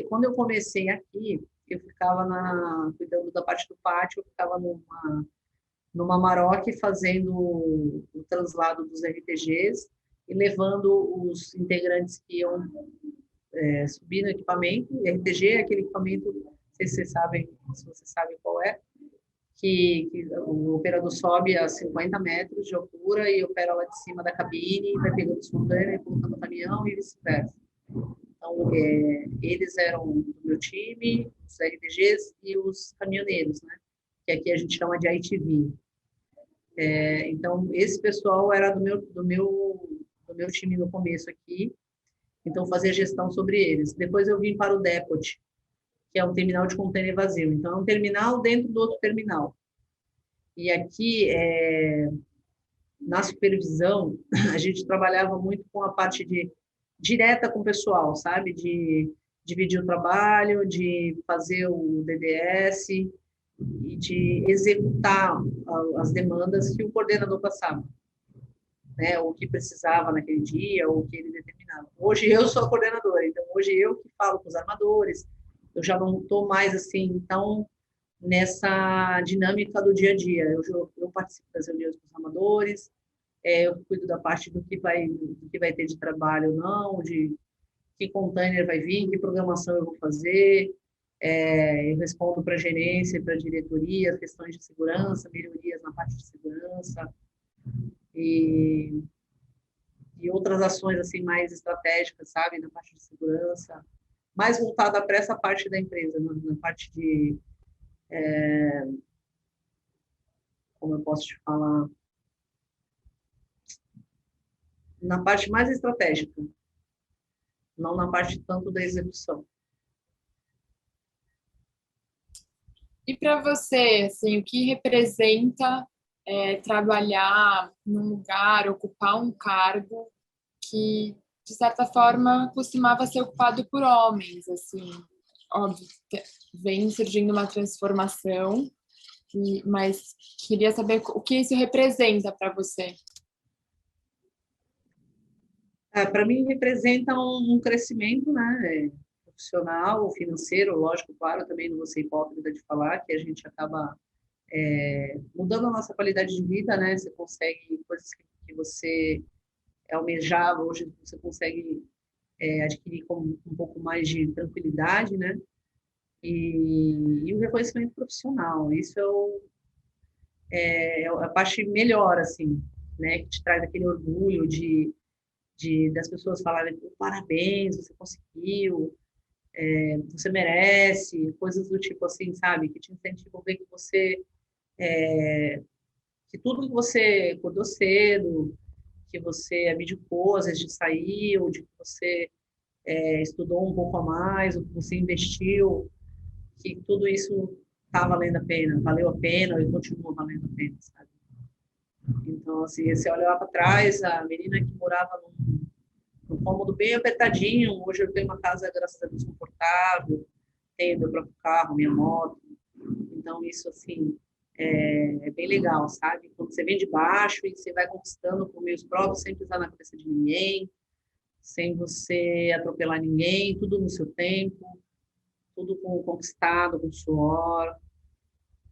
quando eu comecei aqui, eu ficava cuidando da parte do pátio, eu ficava numa Maroc fazendo o translado dos RTGs e levando os integrantes que iam subir no equipamento. O RPG é aquele equipamento, não sei se vocês sabem qual é, que o operador sobe a 50 metros de altura e opera lá de cima da cabine, vai pegando os containers, colocando no caminhão e vice-versa. Então, eles eram do meu time, os RTGs e os caminhoneiros, né? Que aqui a gente chama de ITV. Então, esse pessoal era do meu time no começo aqui, então fazia gestão sobre eles. Depois eu vim para o Depot, que é um terminal de container vazio. Então, é um terminal dentro do outro terminal. E aqui, na supervisão, a gente trabalhava muito com a parte direta com o pessoal, sabe? De dividir o trabalho, de fazer o DDS e de executar as demandas que o coordenador passava, né? O que precisava naquele dia, ou o que ele determinava. Hoje eu sou a coordenadora, então hoje eu que falo com os armadores, eu já não estou mais assim tão nessa dinâmica do dia a dia. Eu participo das reuniões com os armadores, eu cuido da parte do que vai ter de trabalho ou não, de que container vai vir, que programação eu vou fazer, eu respondo para a gerência, para a diretoria, questões de segurança, melhorias na parte de segurança e, e outras ações assim mais estratégicas, sabe, na parte de segurança, mais voltada para essa parte da empresa, na parte de, como eu posso te falar, na parte mais estratégica, não na parte tanto da execução. E para você, assim, o que representa trabalhar num lugar, ocupar um cargo que, de certa forma, costumava ser ocupado por homens, assim, óbvio, vem surgindo uma transformação, mas queria saber o que isso representa para você. Para mim, representa um crescimento, né, profissional, financeiro, lógico, claro, também não vou ser hipócrita de falar que a gente acaba mudando a nossa qualidade de vida, né? Você consegue coisas que você almejava, hoje você consegue adquirir com um pouco mais de tranquilidade, né? E o reconhecimento profissional, isso é a parte melhor, assim, né? Que te traz aquele orgulho das pessoas falarem, parabéns, você conseguiu, você merece, coisas do tipo assim, sabe? Que te incentivam a ver que você, que tudo que você acordou cedo, que você abdicou, às vezes, de sair, ou de que você estudou um pouco a mais, ou que você investiu, que tudo isso está valendo a pena, valeu a pena e continua valendo a pena, sabe? Então, assim, você olha lá para trás, a menina que morava num cômodo bem apertadinho, hoje eu tenho uma casa, graças a Deus, confortável, tenho meu próprio carro, minha moto, então isso, assim, é bem legal, sabe? Quando você vem de baixo e você vai conquistando por meios próprios, sem pisar na cabeça de ninguém, sem você atropelar ninguém, tudo no seu tempo, tudo conquistado, com suor,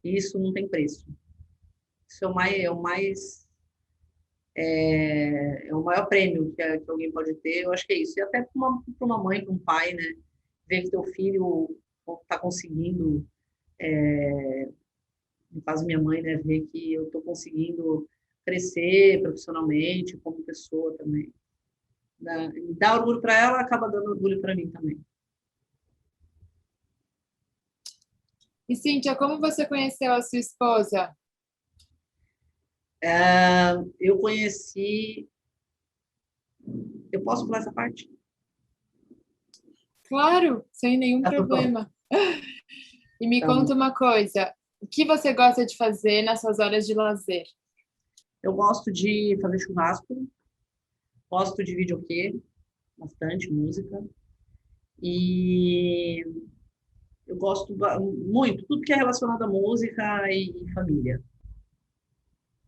isso não tem preço. Isso é o maior prêmio que alguém pode ter, eu acho que é isso. E até para uma mãe, para um pai, né? Ver que teu filho está conseguindo, no caso minha mãe, né? Ver que eu estou conseguindo crescer profissionalmente, como pessoa também. Dá orgulho para ela, acaba dando orgulho para mim também. E, Cíntia, como você conheceu a sua esposa? Eu conheci. Eu posso falar essa parte? Claro, sem nenhum Tá, tá bom. problema. E me Tá bom. conta uma coisa, o que você gosta de fazer nas suas horas de lazer? Eu gosto de fazer churrasco, gosto de videokê, bastante música. E eu gosto muito, tudo que é relacionado à música e família.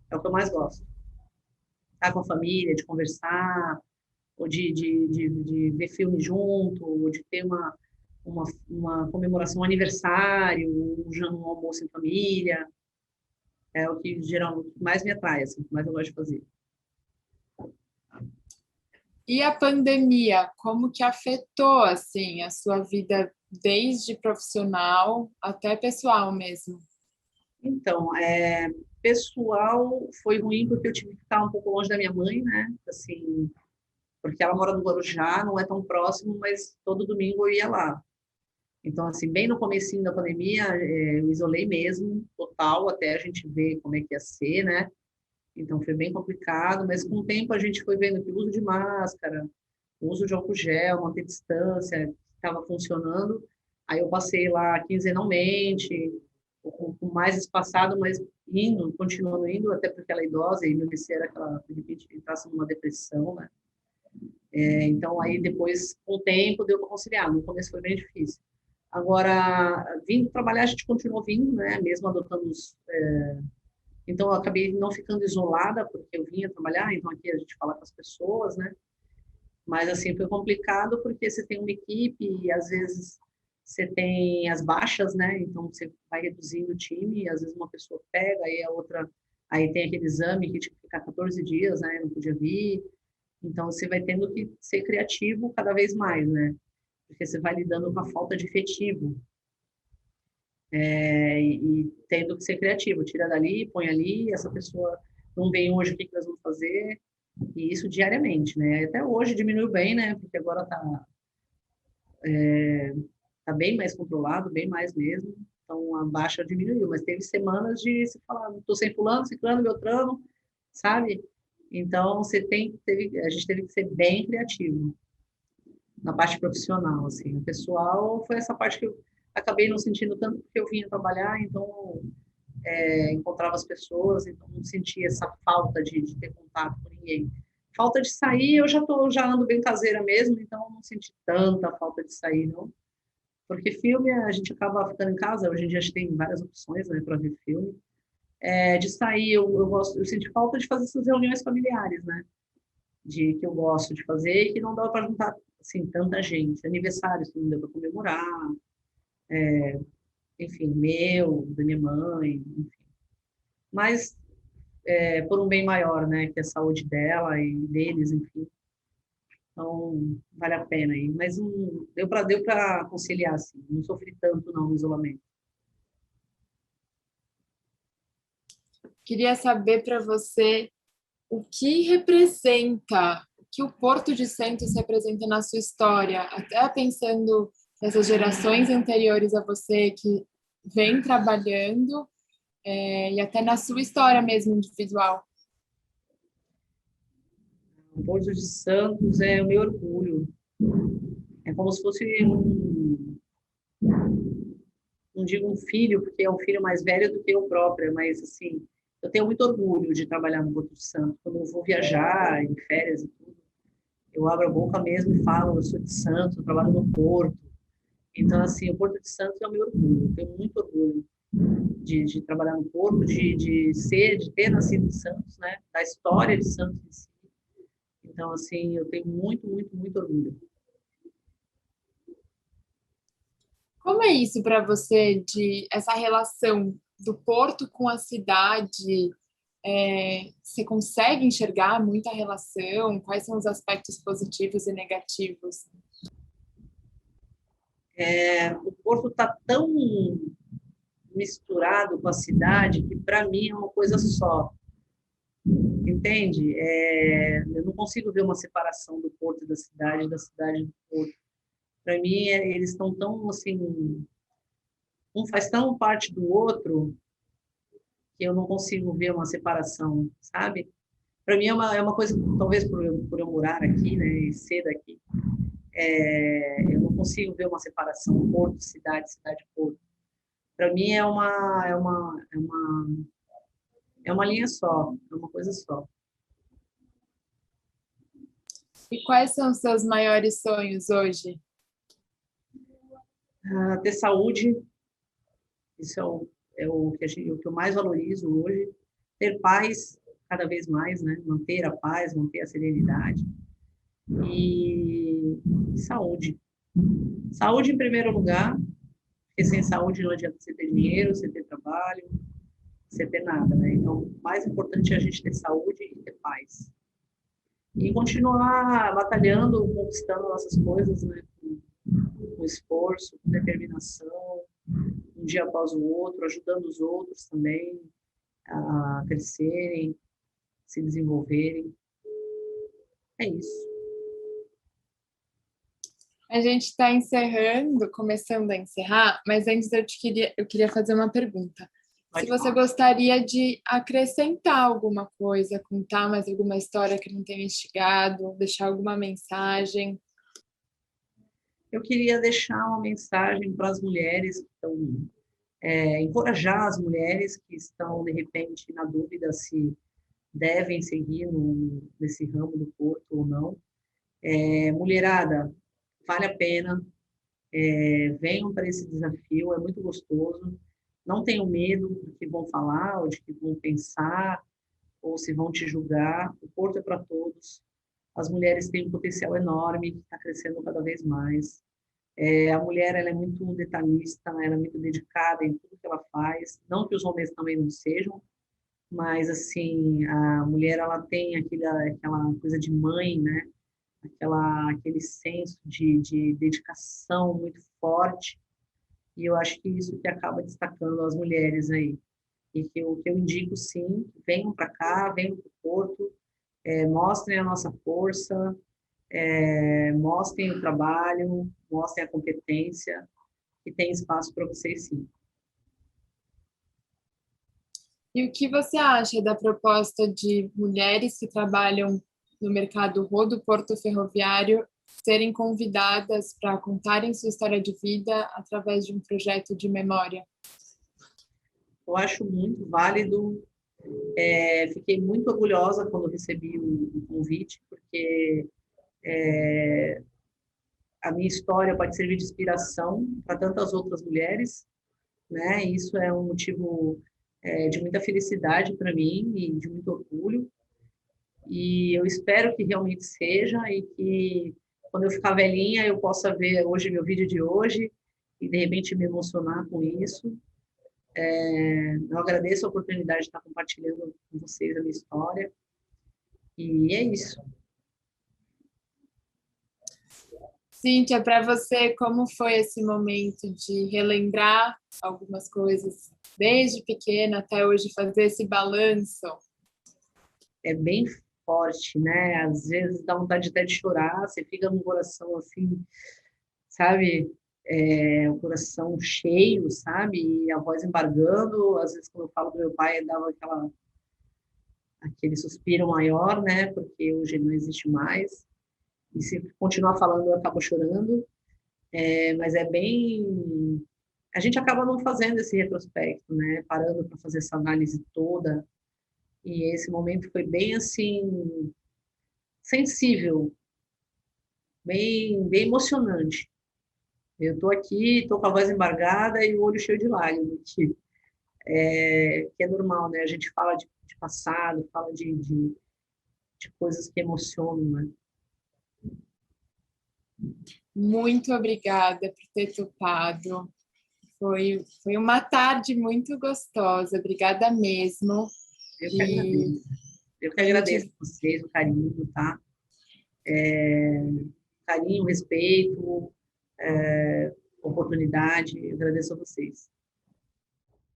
É o que eu mais gosto. Estar com a família, de conversar, ou de ver filme junto, ou de ter uma comemoração, um aniversário, um almoço em família. É o que geralmente mais me atrai, assim, o que mais eu gosto de fazer. E a pandemia, como que afetou assim a sua vida desde profissional até pessoal mesmo? Então, pessoal foi ruim porque eu tive que ficar um pouco longe da minha mãe, né? Assim, porque ela mora no Guarujá, não é tão próximo, mas todo domingo eu ia lá. Então, assim, bem no comecinho da pandemia, eu isolei mesmo, total, até a gente ver como é que ia ser, né? Então, foi bem complicado, mas com o tempo a gente foi vendo que o uso de máscara, o uso de álcool gel, manter distância, estava funcionando. Aí eu passei lá quinzenalmente, com mais espaçado, mas indo, continuando indo, até porque ela é idosa e meu receio era que ela, de repente, entrasse numa depressão, né? Então, aí depois, com o tempo, deu para conciliar. No começo foi bem difícil. Agora, vindo trabalhar, a gente continuou vindo, né? Mesmo adotando os. Então, eu acabei não ficando isolada, porque eu vinha trabalhar, então aqui a gente fala com as pessoas, né? Mas, assim, foi complicado porque você tem uma equipe e, às vezes, você tem as baixas, né? Então, você vai reduzindo o time, e, às vezes uma pessoa pega, aí a outra. Aí tem aquele exame que tinha que ficar 14 dias, né? Não podia vir. Então, você vai tendo que ser criativo cada vez mais, né? Porque você vai lidando com a falta de efetivo. E tendo que ser criativo. Tira dali, põe ali, essa pessoa não vem hoje, o que nós vamos fazer? E isso diariamente, né? Até hoje diminuiu bem, né? Porque agora tá bem mais controlado, bem mais mesmo. Então, a baixa diminuiu. Mas teve semanas de se falar, estou sem fulano, ciclano, beltrano, sabe? Então, a gente teve que ser bem criativo na parte profissional, assim. O pessoal foi essa parte que acabei não sentindo tanto porque eu vinha trabalhar, então encontrava as pessoas, então não sentia essa falta de ter contato com ninguém. Falta de sair, já ando bem caseira mesmo, então não senti tanta falta de sair, não. Porque filme a gente acaba ficando em casa, hoje em dia a gente tem várias opções, né, para ver filme. De sair, eu senti falta de fazer essas reuniões familiares, né, que eu gosto de fazer e que não dá para juntar assim tanta gente. Aniversários que não deu para comemorar, enfim, meu, da minha mãe, enfim. Mas por um bem maior, né, que é a saúde dela e deles, enfim. Então, vale a pena aí. Mas deu para conciliar, assim. Não sofri tanto, não, no isolamento. Queria saber para você o que representa, o que o Porto de Santos representa na sua história, até pensando nessas gerações anteriores a você que vem trabalhando, e até na sua história mesmo individual. O Porto de Santos é o meu orgulho. É como se fosse não digo um filho, porque é um filho mais velho do que eu própria, mas assim, eu tenho muito orgulho de trabalhar no Porto de Santos. Quando eu vou viajar em férias e tudo, eu abro a boca mesmo e falo, eu sou de Santos, eu trabalho no Porto. Então, assim, o Porto de Santos é o meu orgulho. Eu tenho muito orgulho de trabalhar no Porto, de ter nascido em Santos, né? Da história de Santos em si. Então, assim, eu tenho muito, muito, muito orgulho. Como é isso para você, de essa relação do Porto com a cidade? Você consegue enxergar muita relação? Quais são os aspectos positivos e negativos? O Porto está tão misturado com a cidade que, para mim, é uma coisa só. Entende? Eu não consigo ver uma separação do Porto e da cidade do Porto. Para mim, eles estão tão, assim, um faz tão parte do outro que eu não consigo ver uma separação, sabe? Para mim é uma coisa, talvez por eu morar aqui, né, e ser daqui, eu não consigo ver uma separação Porto, cidade, cidade, Porto. Para mim é uma linha só, é uma coisa só. E quais são os seus maiores sonhos hoje? Ter saúde, isso o que eu mais valorizo hoje. Ter paz cada vez mais, né? Manter a paz, manter a serenidade. E saúde. Saúde em primeiro lugar, porque sem saúde não adianta você ter dinheiro, você ter trabalho, você ter nada, né? Então, o mais importante é a gente ter saúde e ter paz. E continuar batalhando, conquistando nossas coisas, né? Com esforço, com determinação, um dia após o outro, ajudando os outros também a crescerem, se desenvolverem. É isso. A gente está encerrando, começando a encerrar, mas antes eu queria fazer uma pergunta. Se Pode você falar. gostaria de acrescentar alguma coisa, contar mais alguma história que não tenha instigado, deixar alguma mensagem. Eu queria deixar uma mensagem para as mulheres que estão, encorajar as mulheres que estão, de repente, na dúvida se devem seguir nesse ramo do Porto ou não. Mulherada, vale a pena, venham para esse desafio, é muito gostoso. Não tenham medo do que vão falar, ou de que vão pensar, ou se vão te julgar. O Porto é para todos. As mulheres têm um potencial enorme, que está crescendo cada vez mais. A mulher ela é muito detalhista, ela é muito dedicada em tudo que ela faz. Não que os homens também não sejam, mas assim a mulher ela tem aquela coisa de mãe, né? Aquele senso de dedicação muito forte. E eu acho que isso que acaba destacando as mulheres aí. E que eu indico, sim, venham para cá, venham para o Porto, mostrem a nossa força, mostrem o trabalho, mostrem a competência, que tem espaço para vocês, sim. E o que você acha da proposta de mulheres que trabalham no mercado rodoporto ferroviário serem convidadas para contarem sua história de vida através de um projeto de memória. Eu acho muito válido. Fiquei muito orgulhosa quando recebi o convite, porque a minha história pode servir de inspiração para tantas outras mulheres, né? Isso é um motivo de muita felicidade para mim e de muito orgulho. E eu espero que realmente seja e que quando eu ficar velhinha eu possa ver hoje meu vídeo de hoje e de repente me emocionar com isso. Eu agradeço a oportunidade de estar compartilhando com vocês a minha história. E é isso. Cíntia, para você, como foi esse momento de relembrar algumas coisas desde pequena até hoje, fazer esse balanço? É bem forte, né? Às vezes dá vontade até de chorar, você fica com o coração assim, sabe? O coração cheio, sabe? E a voz embargando. Às vezes, quando eu falo do meu pai, dava aquele suspiro maior, né? Porque hoje ele não existe mais. E se continuar falando, eu acabo chorando. Mas é bem. A gente acaba não fazendo esse retrospecto, né? Parando para fazer essa análise toda. E esse momento foi bem assim sensível, bem emocionante. Eu estou aqui, estou com a voz embargada e o olho cheio de lágrimas, que é normal, né? A gente fala de passado, fala de coisas que emocionam, né? Muito obrigada por ter topado. Foi uma tarde muito gostosa. Obrigada mesmo. Eu que agradeço. Eu que agradeço a vocês, o carinho, tá? Carinho, respeito, oportunidade. Eu agradeço a vocês.